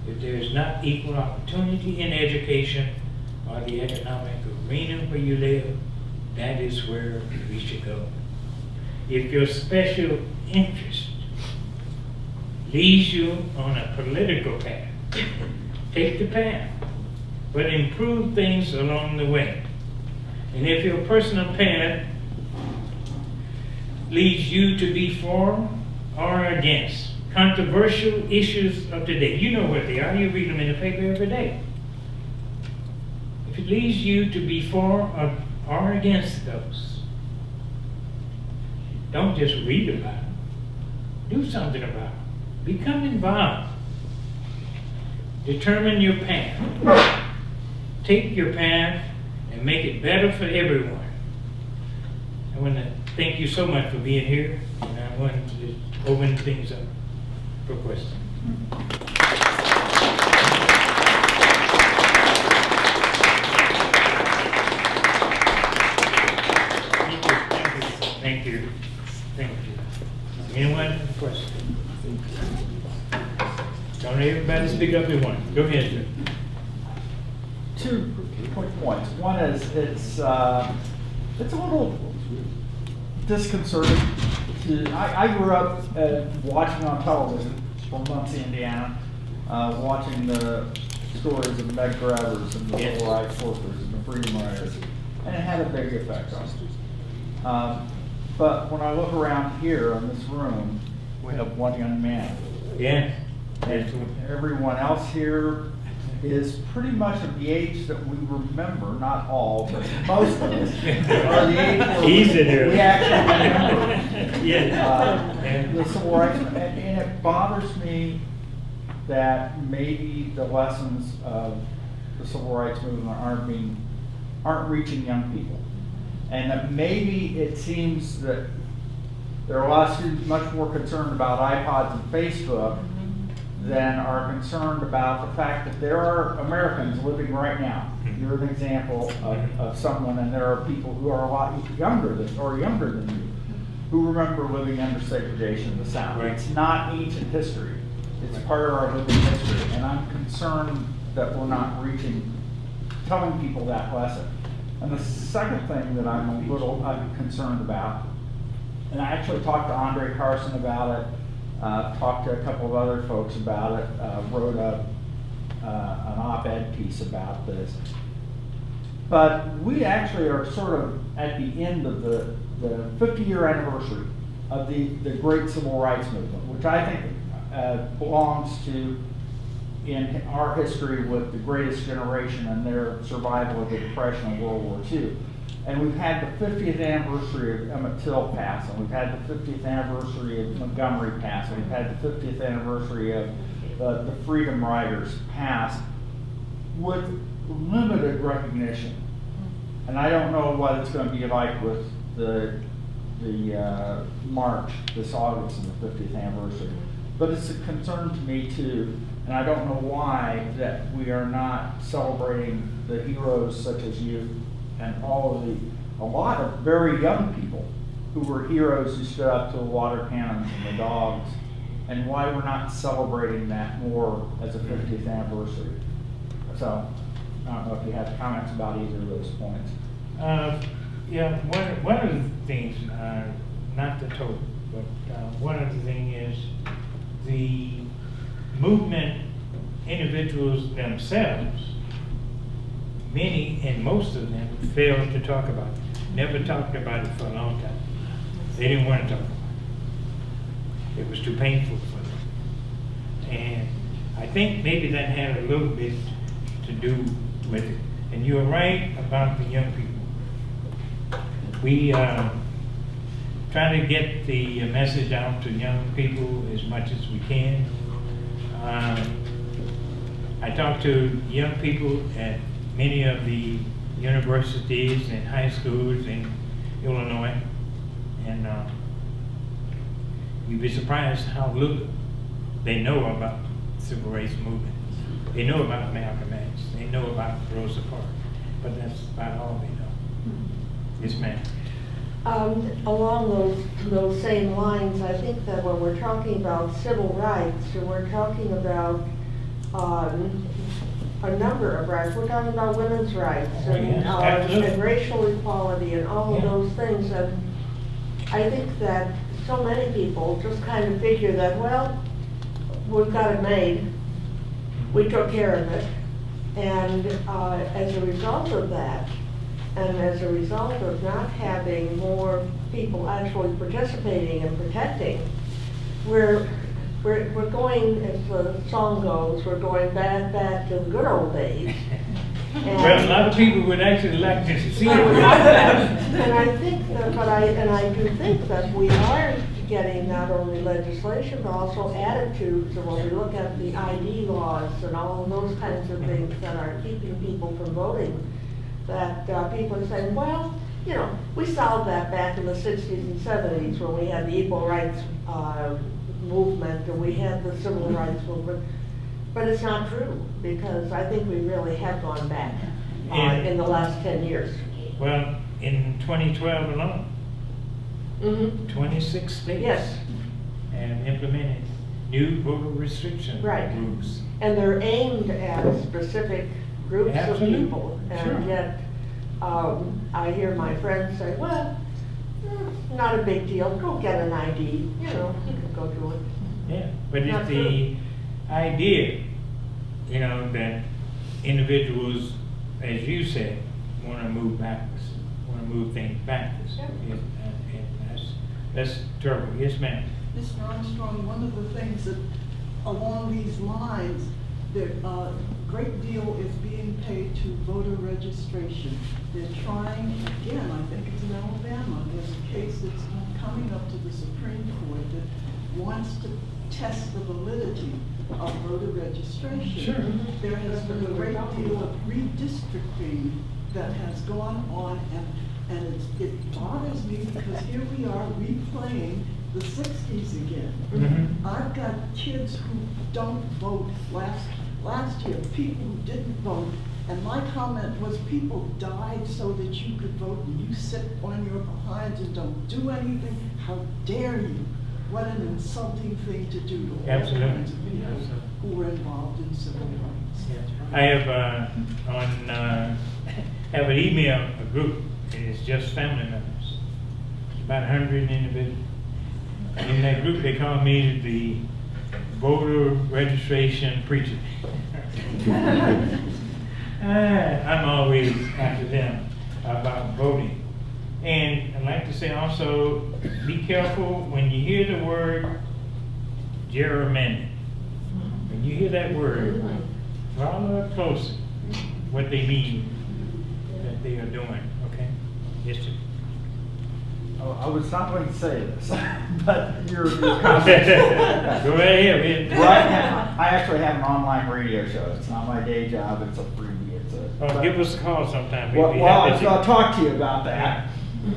If there is not equal opportunity in education or the economic arena where you live, that is where we should go. If your special interest leads you on a political path, take the path, but improve things along the way. And if your personal path leads you to be for or against controversial issues of today, you know what they are, you read them in the paper every day. If it leads you to be for or against those, don't just read about it. Do something about it. Become involved. Determine your path. Take your path and make it better for everyone. I want to thank you so much for being here, and I want to open things up for questions. Thank you. Thank you. Anyone have a question? Don't everybody speak up at once. Go ahead, sir. 2 quick points. One is it's a little disconcerting. I grew up watching on television from Muncie, Indiana, watching the stories of Meg Travers and the civil rights workers and the freedom riders, and it had a big effect on me. But when I look around here in this room, we have one young man. Yeah. And everyone else here is pretty much of the age that we remember, not all, but most of us, are the age where we actually remember the civil rights. And it bothers me that maybe the lessons of the civil rights movement aren't reaching young people. And that maybe it seems that there are a lot of students much more concerned about iPods and Facebook than are concerned about the fact that there are Americans living right now. You're an example of someone, and there are people who are a lot younger than you, who remember living under segregation in the South. Right. It's not ancient history. It's part of our living history, and I'm concerned that we're not telling people that lesson. And the second thing that I'm concerned about, and I actually talked to Andre Carson about it, talked to a couple of other folks about it, wrote an op-ed piece about this. But we actually are sort of at the end of the 50-year anniversary of the great civil rights movement, which I think belongs to, in our history, with the greatest generation and their survival of the Depression and World War II. And we've had the 50th anniversary of Emmett Till pass, and we've had the 50th anniversary of Montgomery pass, and we've had the 50th anniversary of the Freedom Riders pass, with limited recognition. And I don't know what it's going to be like with the march this August and the 50th anniversary. But it's a concern to me too, and I don't know why that we are not celebrating the heroes such as you and a lot of very young people who were heroes who stood up to the water cannons and the dogs, and why we're not celebrating that more as a 50th anniversary. So I don't know if you have comments about either of those points. Yeah, one of the things, not the total, but one of the things is the movement individuals themselves, many and most of them failed to talk about it, never talked about it for a long time. They didn't want to talk about it. It was too painful for them. And I think maybe that had a little bit to do with it. And you're right about the young people. We try to get the message out to young people as much as we can. I talk to young people at many of the universities and high schools in Illinois, and you'd be surprised how little they know about the civil rights movement. They know about Malcolm X, they know about Rosa Parks, but that's about all they know. Yes, ma'am. Along those same lines, I think that when we're talking about civil rights, and we're talking about a number of rights, we're talking about women's rights and racial equality and all of those things. And I think that so many people just kind of figure that, well, we've got it made, we took care of it, and as a result of that, and as a result of not having more people actually participating and protecting, we're going, as the song goes, we're going back to the good old days. Well, a lot of people would actually like to see it. And I think that, I do think that we are getting not only legislation, but also attitudes. And when we look at the ID laws and all of those kinds of things that are keeping people from voting, that people are saying, well, you know, we solved that back in the 60s and 70s when we had the equal rights movement and we had the civil rights movement. But it's not true, because I think we really have gone back in the last 10 years. Well, in 2012 alone, 26 states have implemented new voter restriction rules. And they're aimed at specific groups of people. And yet, I hear my friends say, well, not a big deal, go get an ID, you know, you can go do it. Yeah, but it's the idea, you know, that individuals, as you said, want to move backwards, want to move things backwards. And that's terrible. Yes, ma'am. Mr. Armstrong, one of the things that along these lines, a great deal is being paid to voter registration. They're trying, again, I think it's in Alabama, there's a case that's coming up to the Supreme Court that wants to test the validity of voter registration. Sure. There has been a great deal of redistricting that has gone on, and it bothers me because here we are replaying the 60s again. I've got kids who don't vote last year, people who didn't vote, and my comment was people died so that you could vote and you sit on your behinds and don't do anything. How dare you? What an insulting thing to do to all kinds of people who were involved in civil rights. I have have an email, a group, and it's just family members. It's about 100 individuals. And in that group, they call me the voter registration preacher. I'm always after them about voting. And I'd like to say also, be careful when you hear the word gerrymandering. When you hear that word, follow close what they mean that they are doing, okay? Yes, sir. Oh, I was not going to say this, but your comment. Go right ahead. Right now, I actually have an online radio show. It's not my day job, it's a freebie. Give us a call sometime. Well, I was going to talk to you about that.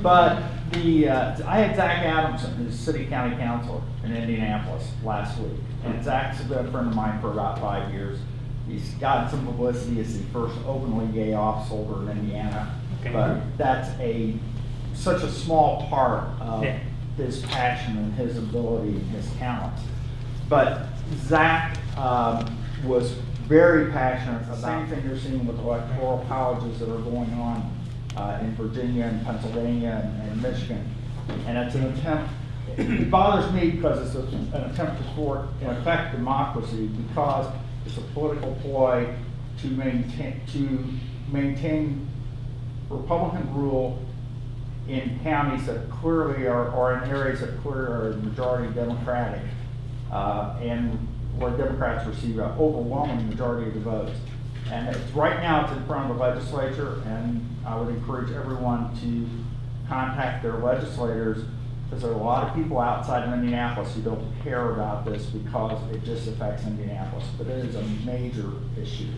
But I had Zach Adamson, who's city county councilor in Indianapolis last week. And Zach's a good friend of mine for about 5 years. He's gotten some publicity as the first openly gay office holder in Indiana. Okay. But that's such a small part of his passion and his ability and his talents. But Zach was very passionate about the same thing you're seeing with electoral colleges that are going on in Virginia and Pennsylvania and Michigan. And it's an attempt, it bothers me because it's an attempt to thwart, in effect, democracy, because it's a political ploy to maintain Republican rule in counties that clearly are, or in areas that clearly are majority Democratic, and where Democrats receive an overwhelming majority of the votes. And right now it's in front of the legislature, and I would encourage everyone to contact their legislators Because there are a lot of people outside of Indianapolis who don't care about this because it just affects Indianapolis, but it is a major issue.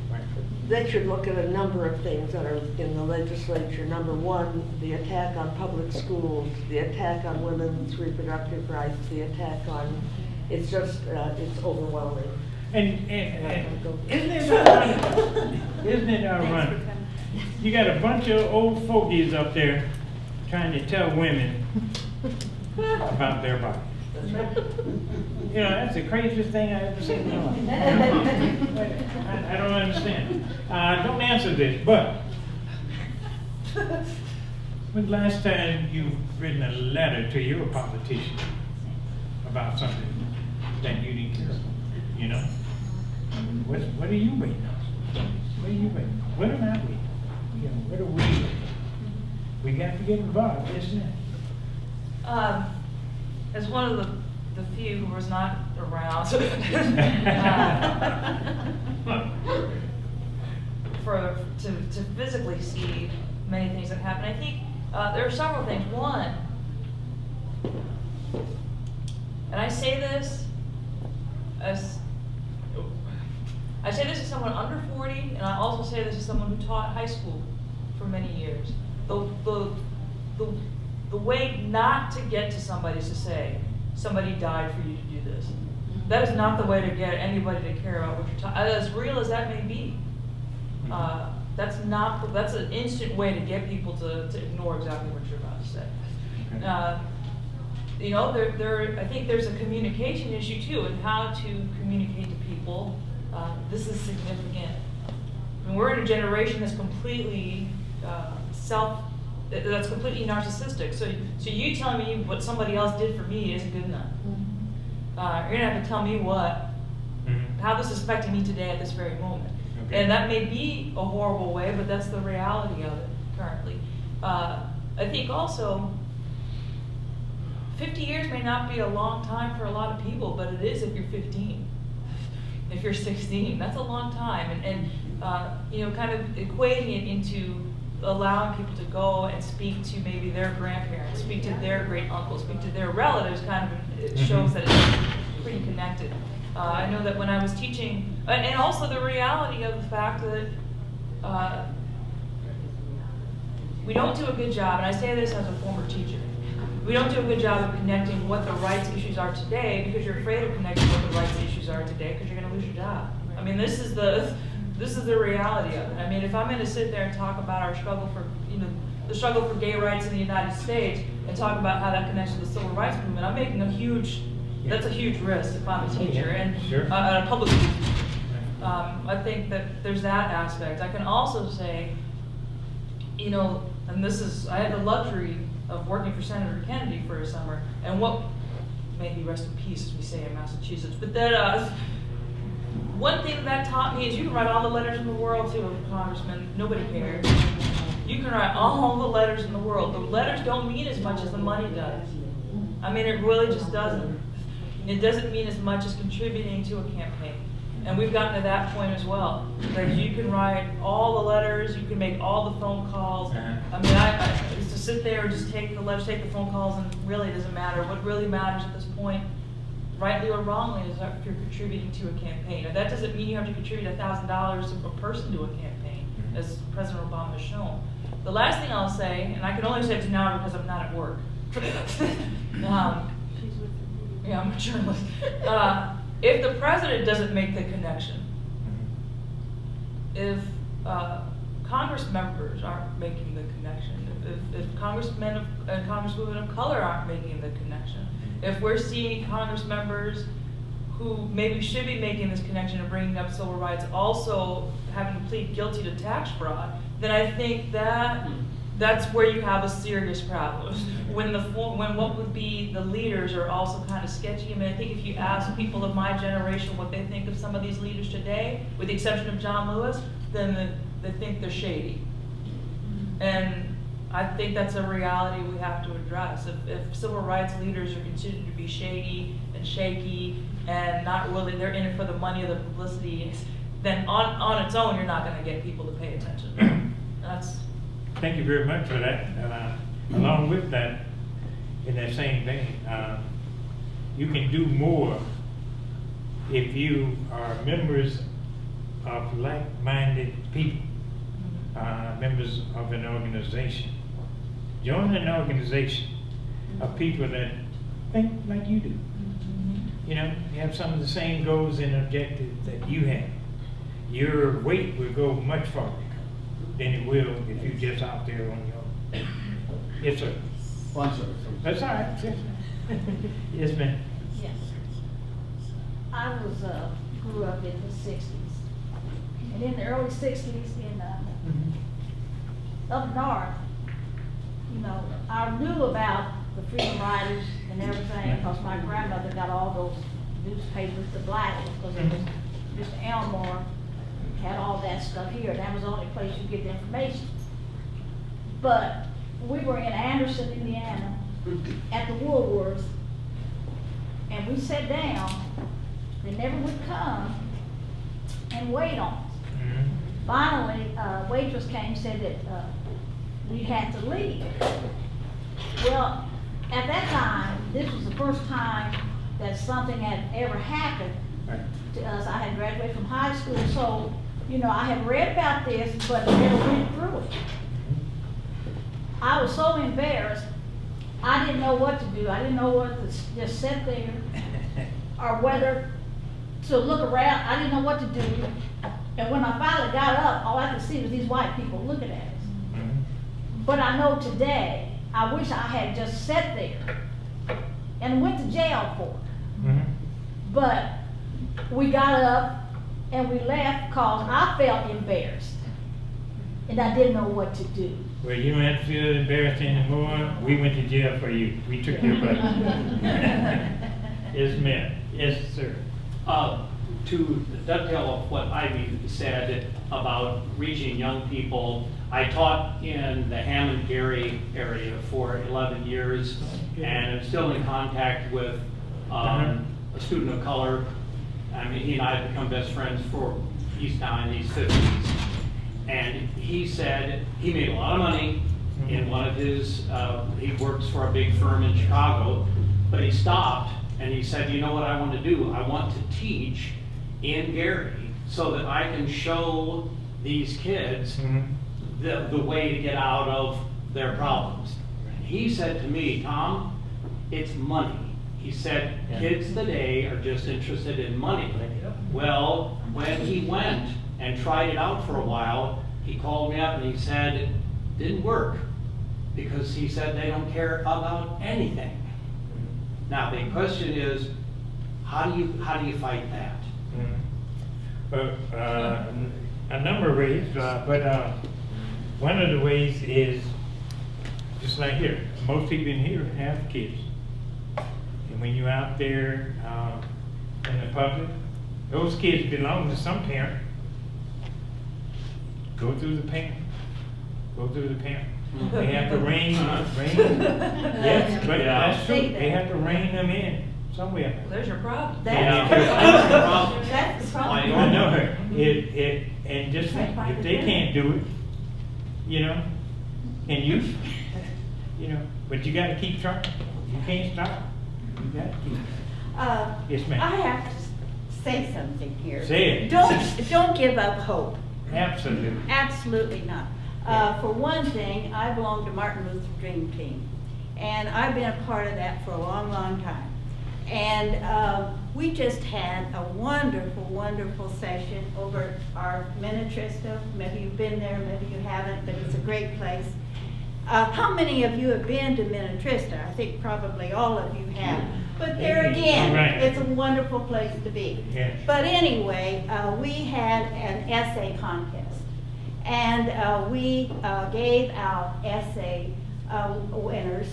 They should look at a number of things that are in the legislature. Number one, the attack on public schools, the attack on women's reproductive rights, the attack on, it's just, it's overwhelming. And isn't it ironic? You got a bunch of old fogies up there trying to tell women about their body. You know, that's the craziest thing I ever seen in my life. I don't understand. Don't answer this, but when the last time you've written a letter to your politician about something that you didn't care about, you know? What are you waiting on? What are you waiting on? What am I waiting on? You know, what are we waiting on? We got to get involved, isn't it? As one of the few who was not around to physically see many things that happen, I think there are several things. One, and I say this as someone under 40, and I also say this as someone who taught high school for many years. The way not to get to somebody is to say, somebody died for you to do this. That is not the way to get anybody to care about what you're talking. As real as that may be, that's an instant way to get people to ignore exactly what you're about to say. You know, I think there's a communication issue too, and how to communicate to people. This is significant. I mean, we're in a generation that's completely that's completely narcissistic. So you telling me what somebody else did for me isn't good enough. You're gonna have to tell me how this is affecting me today at this very moment. Okay. And that may be a horrible way, but that's the reality of it currently. I think also, 50 years may not be a long time for a lot of people, but it is if you're 15. If you're 16, that's a long time. And you know, kind of equating it into allowing people to go and speak to maybe their grandparents, speak to their great uncles, speak to their relatives, kind of it shows that it's pretty connected. I know that when I was teaching, and also the reality of the fact that we don't do a good job, and I say this as a former teacher, we don't do a good job of connecting what the rights issues are today because you're afraid of connecting what the rights issues are today because you're going to lose your job. I mean, this is the reality of it. I mean, if I'm going to sit there and talk about our struggle for, you know, the struggle for gay rights in the United States and talk about how that connects to the civil rights movement, I'm making that's a huge risk if I'm a teacher and a public teacher. I think that there's that aspect. I can also say, you know, and I had the luxury of working for Senator Kennedy for a summer, and may he rest in peace, as we say in Massachusetts, but that, one thing that taught me is you can write all the letters in the world to a congressman, nobody cares. You can write all the letters in the world. The letters don't mean as much as the money does. I mean, it really just doesn't. It doesn't mean as much as contributing to a campaign. And we've gotten to that point as well. Like you can write all the letters, you can make all the phone calls. I mean, I used to sit there and just take the letters, take the phone calls, and really it doesn't matter. What really matters at this point, rightly or wrongly, is if you're contributing to a campaign. Now, that doesn't mean you have to contribute $1,000 a person to a campaign, as President Obama has shown. The last thing I'll say, and I can only say this now because I'm not at work. Yeah, I'm a journalist. If the president doesn't make the connection, if Congress members aren't making the connection, if congressmen and congresswomen of color aren't making the connection, if we're seeing Congress members who maybe should be making this connection and bringing up civil rights also having to plead guilty to tax fraud, then I think that's where you have a serious problem. When what would be the leaders are also kind of sketchy. I mean, I think if you ask people of my generation what they think of some of these leaders today, with the exception of John Lewis, then they think they're shady. And I think that's a reality we have to address. If civil rights leaders are considered to be shady and shaky and not really, they're in it for the money or the publicity, then on its own, you're not going to get people to pay attention. Thank you very much for that. Along with that, in that same vein, you can do more if you are members of like-minded people, members of an organization. Join an organization of people that think like you do. You know, you have some of the same goals and objectives that you have. Your weight will go much farther than it will if you're just out there on your own. Yes, sir. Well, I'm sorry. That's all right. Yes, yes, ma'am. Yes. I grew up in the 60s. And in the early 60s in up north, you know, I knew about the Freedom Riders and everything because my grandmother got all those newspapers, the black ones, because it was Mr. Elmore had all that stuff here. That was the only place you get the information. But we were in Anderson, Indiana, at the Woolworths, and we sat down. They never would come and wait on us. Finally, a waitress came and said that we had to leave. Well, at that time, this was the first time that something had ever happened to us. I had graduated from high school, so, you know, I had read about this, but never went through it. I was so embarrassed, I didn't know what to do. I didn't know whether to just sit there or whether to look around. I didn't know what to do. And when I finally got up, all I could see was these white people looking at us. But I know today, I wish I had just sat there and went to jail for it. But we got up and we left because I felt embarrassed and I didn't know what to do. Well, you don't have to feel embarrassed anymore. We went to jail for you. We took your butt. Yes, ma'am. Yes, sir. To dovetail off what Ivy said about reaching young people, I taught in the Hammond-Gary area for 11 years, and I'm still in contact with a student of color. I mean, he and I have become best friends he's now in his 50s. And he said he made a lot of money in one of his, he works for a big firm in Chicago, but he stopped and he said, you know what I want to do? I want to teach in Gary so that I can show these kids the way to get out of their problems. And he said to me, Tom, it's money. He said, kids today are just interested in money. Well, when he went and tried it out for a while, he called me up and he said it didn't work because he said they don't care about anything. Now the question is, how do you fight that? A number of ways, but one of the ways is just like here. Most people in here have kids, and when you're out there in the public, those kids belong to some parent. Go through the parent. Go through the parent. They have to rein. Yes, but that's true. They have to rein them in somewhere. Well, there's your problem. That's the problem. I know her. And just think, if they can't do it, you know, and you know, but you got to keep trying. You can't stop. You got to keep. Yes, ma'am. I have to say something here. Say it. Don't give up hope. Absolutely. Absolutely not. For one thing, I belong to Martin Luther Dream Team, and I've been a part of that for a long, long time. And we just had a wonderful, wonderful session over our Minnetrista. Maybe you've been there, maybe you haven't, but it's a great place. How many of you have been to Minnetrista? I think probably all of you have. But there again, it's a wonderful place to be. Yes. But anyway, we had an essay contest. And we gave our essay winners,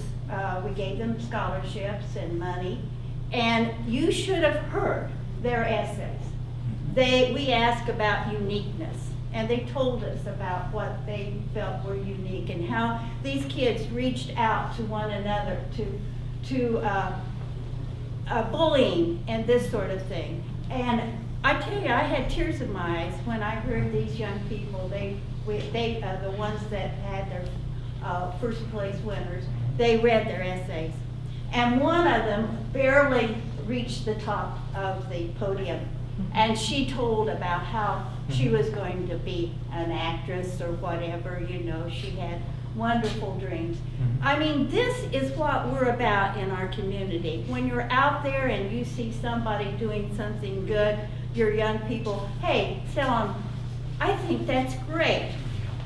we gave them scholarships and money. And you should have heard their essays. We asked about uniqueness. And they told us about what they felt were unique and how these kids reached out to one another to bullying and this sort of thing. And I tell you, I had tears in my eyes when I heard these young people. They the ones that had their first place winners. They read their essays, And one of them barely reached the top of the podium. And she told about how she was going to be an actress or whatever, you know, she had wonderful dreams. I mean, this is what we're about in our community. When you're out there and you see somebody doing something good, your young people, hey, tell them, I think that's great.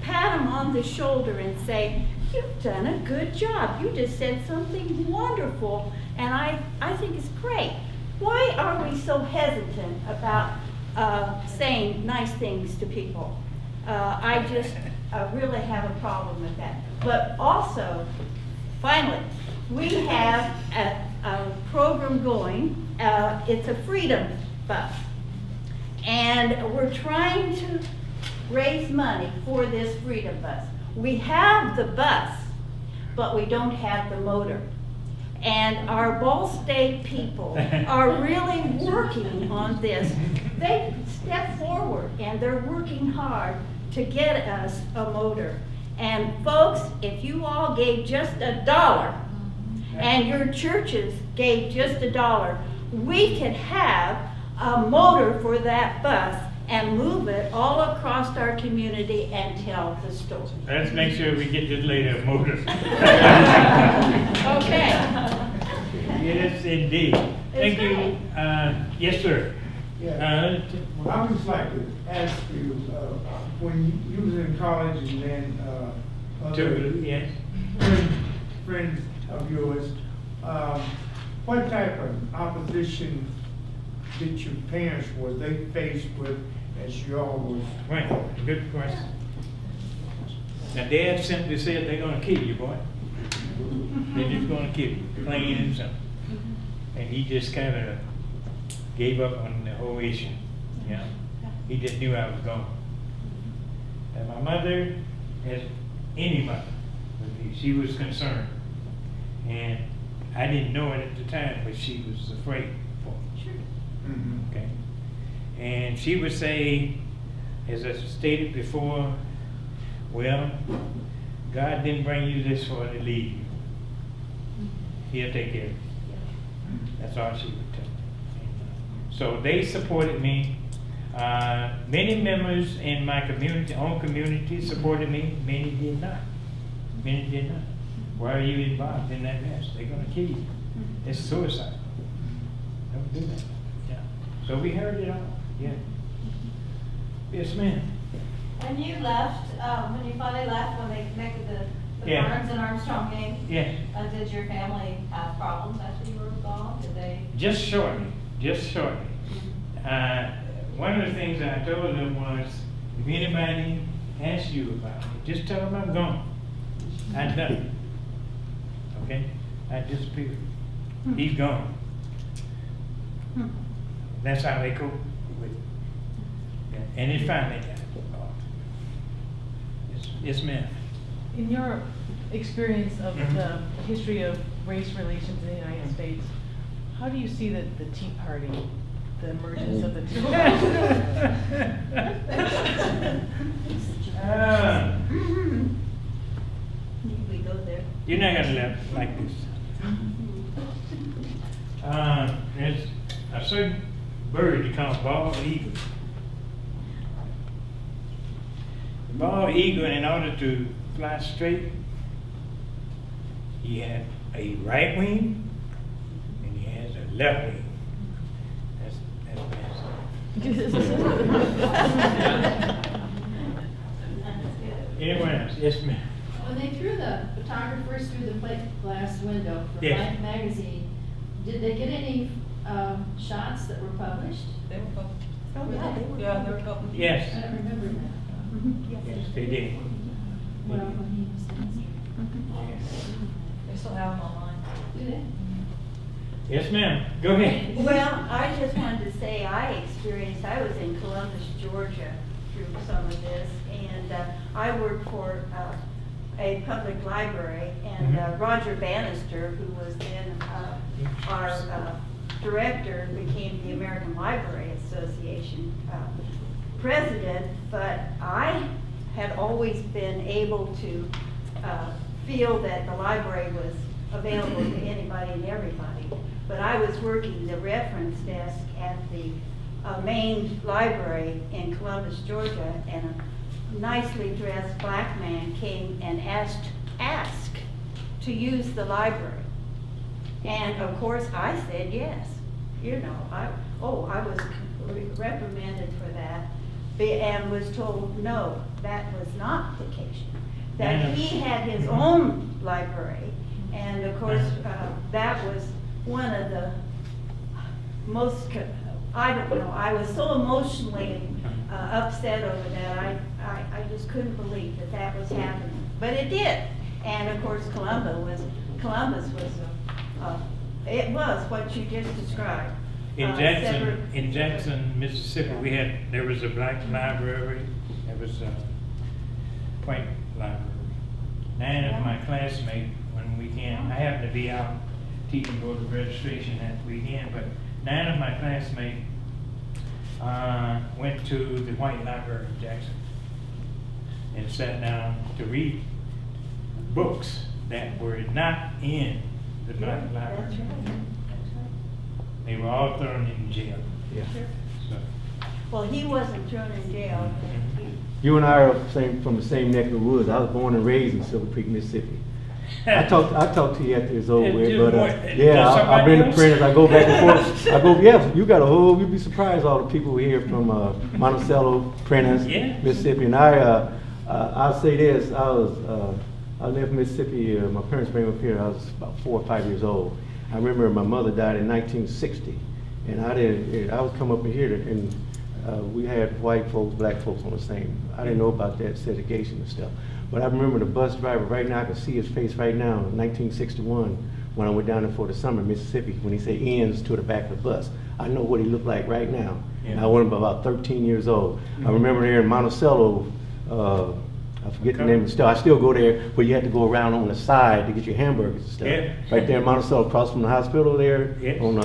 Pat them on the shoulder and say, you've done a good job. You just said something wonderful, and I think it's great. Why are we so hesitant about saying nice things to people? I just really have a problem with that. But also, finally, we have a program going. It's a freedom bus. And we're trying to raise money for this freedom bus. We have the bus, but we don't have the motor. And our Ball State people are really working on this. They stepped forward and they're working hard to get us a motor. And folks, if you all gave just $1 and your churches gave just $1, we could have a motor for that bus and move it all across our community and tell the story. Let's make sure we get this lady a motor. Okay. Yes, indeed. Thank you. Yes, sir. Yeah. Well, I would just like to ask you, when you was in college and then other Yes. friends of yours, what type of opposition did your parents, were they faced with as y'all was? Right, good question. Now, Dad simply said they're gonna kill you, boy. They're just gonna kill you, plain and simple. And he just kind of gave up on the whole issue, you know? He just knew I was gone. And my mother, as any mother would be, she was concerned. And I didn't know it at the time, but she was afraid for me. Sure. Okay? And she would say, as I stated before, well, God didn't bring you this far to leave you. He'll take care of you. That's all she would tell me. So they supported me. Many members in my community, own community, supported me. Many did not. Many did not. Why are you involved in that mess? They're going to kill you. It's suicide. Don't do that. Yeah. So we heard it all. Yeah. Yes, ma'am. When you left, when you finally left, when they connected the Yeah. Burns and Armstrong game, Yes. did your family have problems after you were gone? Did they? Just shortly. Just shortly. One of the things I told them was, if anybody asks you about me, just tell them I'm gone. I'm done. Okay? I disappeared. He's gone. That's how they cope with it. Yeah. And it finally got involved. Yes, ma'am. In your experience of the history of race relations in the United States, how do you see the Tea Party, the emergence of the Tea Party? We go there. You're not gonna live like this. There's a certain bird you call bald eagle. The bald eagle, in order to fly straight, he had a right wing and he has a left wing. That's anyone else? Yes, ma'am. When they threw the photographers through the plate glass window for Yes. Life magazine, did they get any shots that were published? They were published. Oh, yeah, they were. Yeah, they were published. I Yes. don't remember that. Yes, they did. Well, when he was dancing. They still have them online. Do they? Yes, ma'am. Go ahead. Well, I just wanted to say I was in Columbus, Georgia through some of this, and I worked for a public library, and Roger Bannister, who was then our director, became the American Library Association president, but I had always been able to feel that the library was available to anybody and everybody. But I was working the reference desk at the main library in Columbus, Georgia, and a nicely dressed black man came and asked to use the library. And of course, I said yes. You know, I was reprimanded for that and was told, no, that was not the case. That he had his own library. And of course, that was one of the most, I don't know, I was so emotionally upset over that. I just couldn't believe that that was happening. But it did. And of course, Columbus was, it was what you just described. In Jackson, Mississippi, there was a black library, there was a white library. 9 of my classmates, one weekend, I happened to be out teaching voter registration that weekend, but 9 of my classmates went to the white library in Jackson and sat down to read books that were not in the black library. That's right. They were all thrown in jail. Yeah. So. Well, he wasn't thrown in jail. You and I are from the same neck of the woods. I was born and raised in Silver Creek, Mississippi. I talk to you after it's over with, but I've been to printers. I go back and forth. You'd be surprised all the people here from Monticello, Prentice, Mississippi. And I'll say this: I left Mississippi. My parents came up here. I was about 4 or 5 years old. I remember my mother died in 1960, and I was come up in here, and we had white folks, black folks on the same. I didn't know about that segregation and stuff. But I remember the bus driver, right now I can see his face right now, in 1961, when I went down there for the summer in Mississippi, when he said ends to the back of the bus. I know what he looked like right now. Yeah. And I was about 13 years old. Mm-hmm. I remember there in Monticello, I forget the name of the store. I still go there, but you had to go around on the side to get your hamburgers and stuff. Yeah. Right there in Monticello, across from the hospital there, on,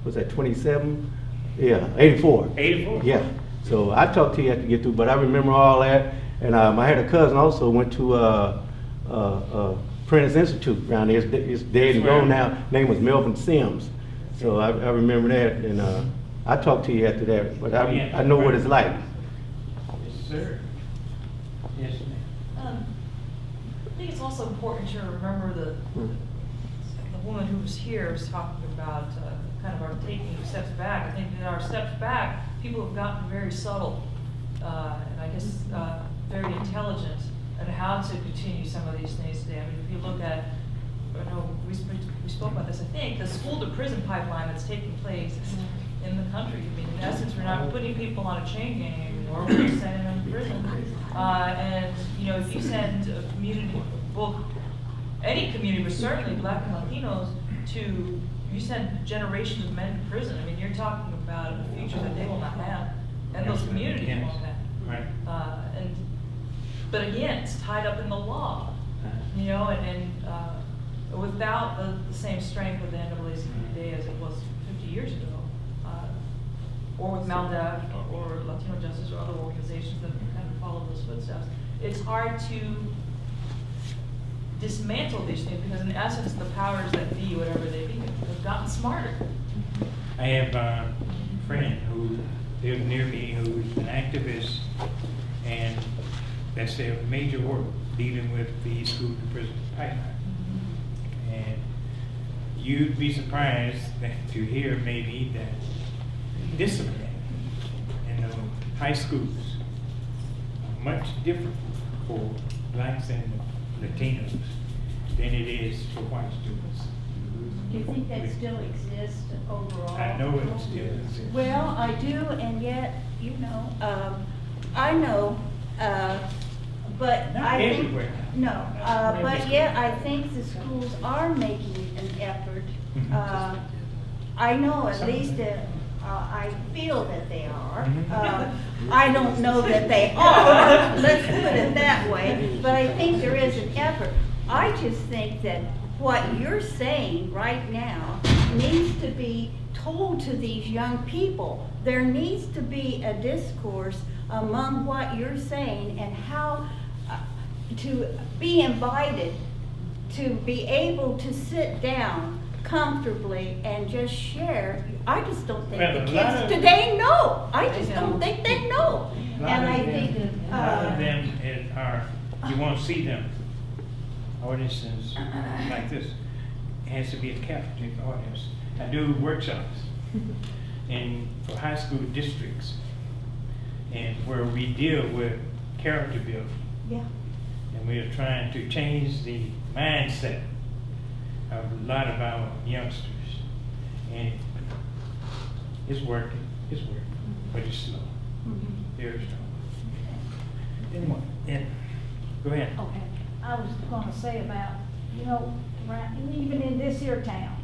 what's that, 27? Yeah, 84. 84? Yeah. So I talked to you after you get through, but I remember all that. And I had a cousin also went to Prentice Institute around there. It's dead and gone now. Name was Melvin Sims. So I remember that, and I talked to you after that, but I know what it's like. Yes, sir. Yes, ma'am. I think it's also important to remember the woman who was here was talking about kind of our taking steps back. I think in our steps back, people have gotten very subtle, and I guess very intelligent at how to continue some of these things today. I mean, if you look at, I know we spoke about this, I think, the school to prison pipeline that's taking place in the country. I mean, in essence, we're not putting people on a chain gang anymore, we're just sending them to prison. And, you know, if you send a community book, any community, but certainly Black and Latinos, you send generations of men to prison. I mean, you're talking about a future that they will not have, and those communities won't have. Right. But again, it's tied up in the law, you know, and without the same strength of the NAACP today as it was 50 years ago, or with MALDAF or Latino Justice or other organizations that kind of follow those footsteps, it's hard to dismantle these things because in essence the powers that be, whatever they be, have gotten smarter. I have a friend who lives near me who's an activist, and that's their major work, dealing with the school to prison pipeline. And you'd be surprised to hear maybe that discipline in the high schools are much different for blacks and Latinos than it is for white students. Do you think that still exists overall? I know it still exists. Well, I do, and yet, you know, I know, but Not I think, everywhere. no, but yet I think the schools are making an effort. I know at least that, I feel that they are. I don't know that they are, let's put it that way, but I think there is an effort. I just think that what you're saying right now needs to be told to these young people. There needs to be a discourse among what you're saying and how to be invited to be able to sit down comfortably and just share, I just don't think Well, the a lot kids of- today know. I just don't think they know. A lot And of I them- think, a lot of them are, you won't see them. Audiences like this, it has to be a captive audience. I do workshops for high school districts, and where we deal with character building. yeah. And we are trying to change the mindset of a lot of our youngsters. And it's working, but it's slow, very slow. Anyway, and, go ahead. Okay, I was gonna say about, even in this here town,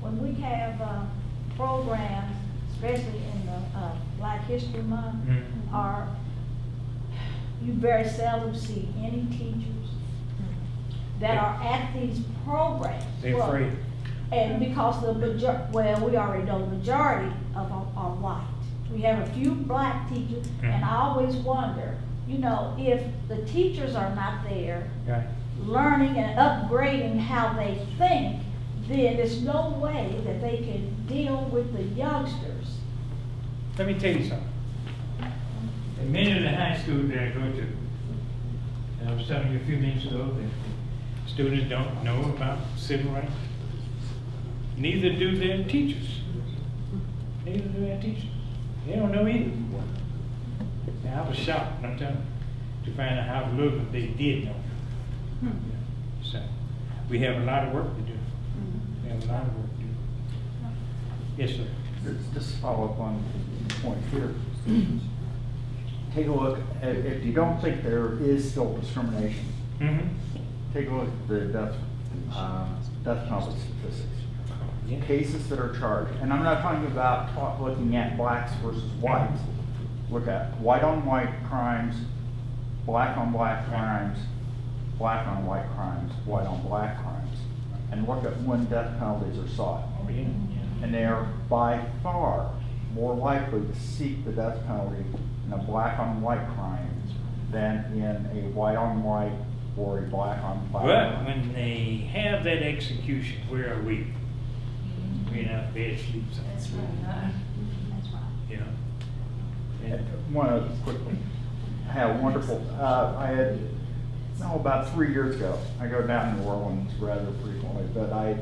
when we have, programs, especially in the, Black History Month, Mhm. you very seldom see any teachers that are at these programs. They're Well, afraid. And because we already know the majority of them are white. We have a few black teachers, and I always wonder, if the teachers are not there Right. learning and upgrading how they think, then there's no way that they can deal with the youngsters. Let me tell you something. In many of the high schools that I go to, and I was telling you a few minutes ago that students don't know about civil rights. Neither do their teachers. Neither do their teachers. They don't know either. And I was shocked, I'm telling you, to find out how little they did know. So, we have a lot of work to do. We have a lot of work to do. Yes, sir. Just to follow up on the point here. Take a look, if you don't think there is still discrimination, Mm-hmm. take a look at the death penalty statistics. Yeah. Cases that are charged, and I'm not talking about looking at blacks versus whites. Look at white on white crimes, black on black crimes, black on white crimes, white on black crimes, and look at when death penalties are sought. Oh, yeah. And they are by far more likely to seek the death penalty in a black on white crime than in a white on white or a black on black Well, crime. when they have that execution, where are we? We're in our bed sleep That's somewhere, right. That's right. you know? And One other quick one. I had a wonderful, I had, about 3 years ago, I go down to New Orleans rather frequently, but I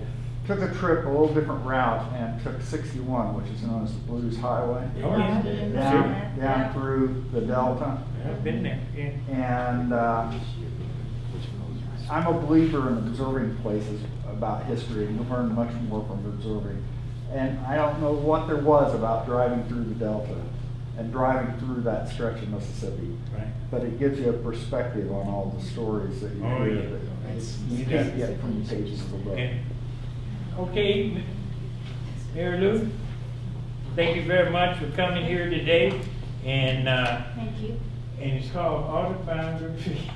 took a trip a little different route and took 61, which is known as the Blues Highway. Oh, yeah. Down through the Delta. I've been there, yeah. And I'm a believer in observing places about history, and you learn much more from observing. And I don't know what there was about driving through the Delta and driving through that stretch of Mississippi. Right. But it gives you a perspective on all the stories that you Oh, hear yeah. that you can't get from the pages of the book. Yeah. Okay, Mary Lou, thank you very much for coming here today, and Thank you. and it's called Autobiography.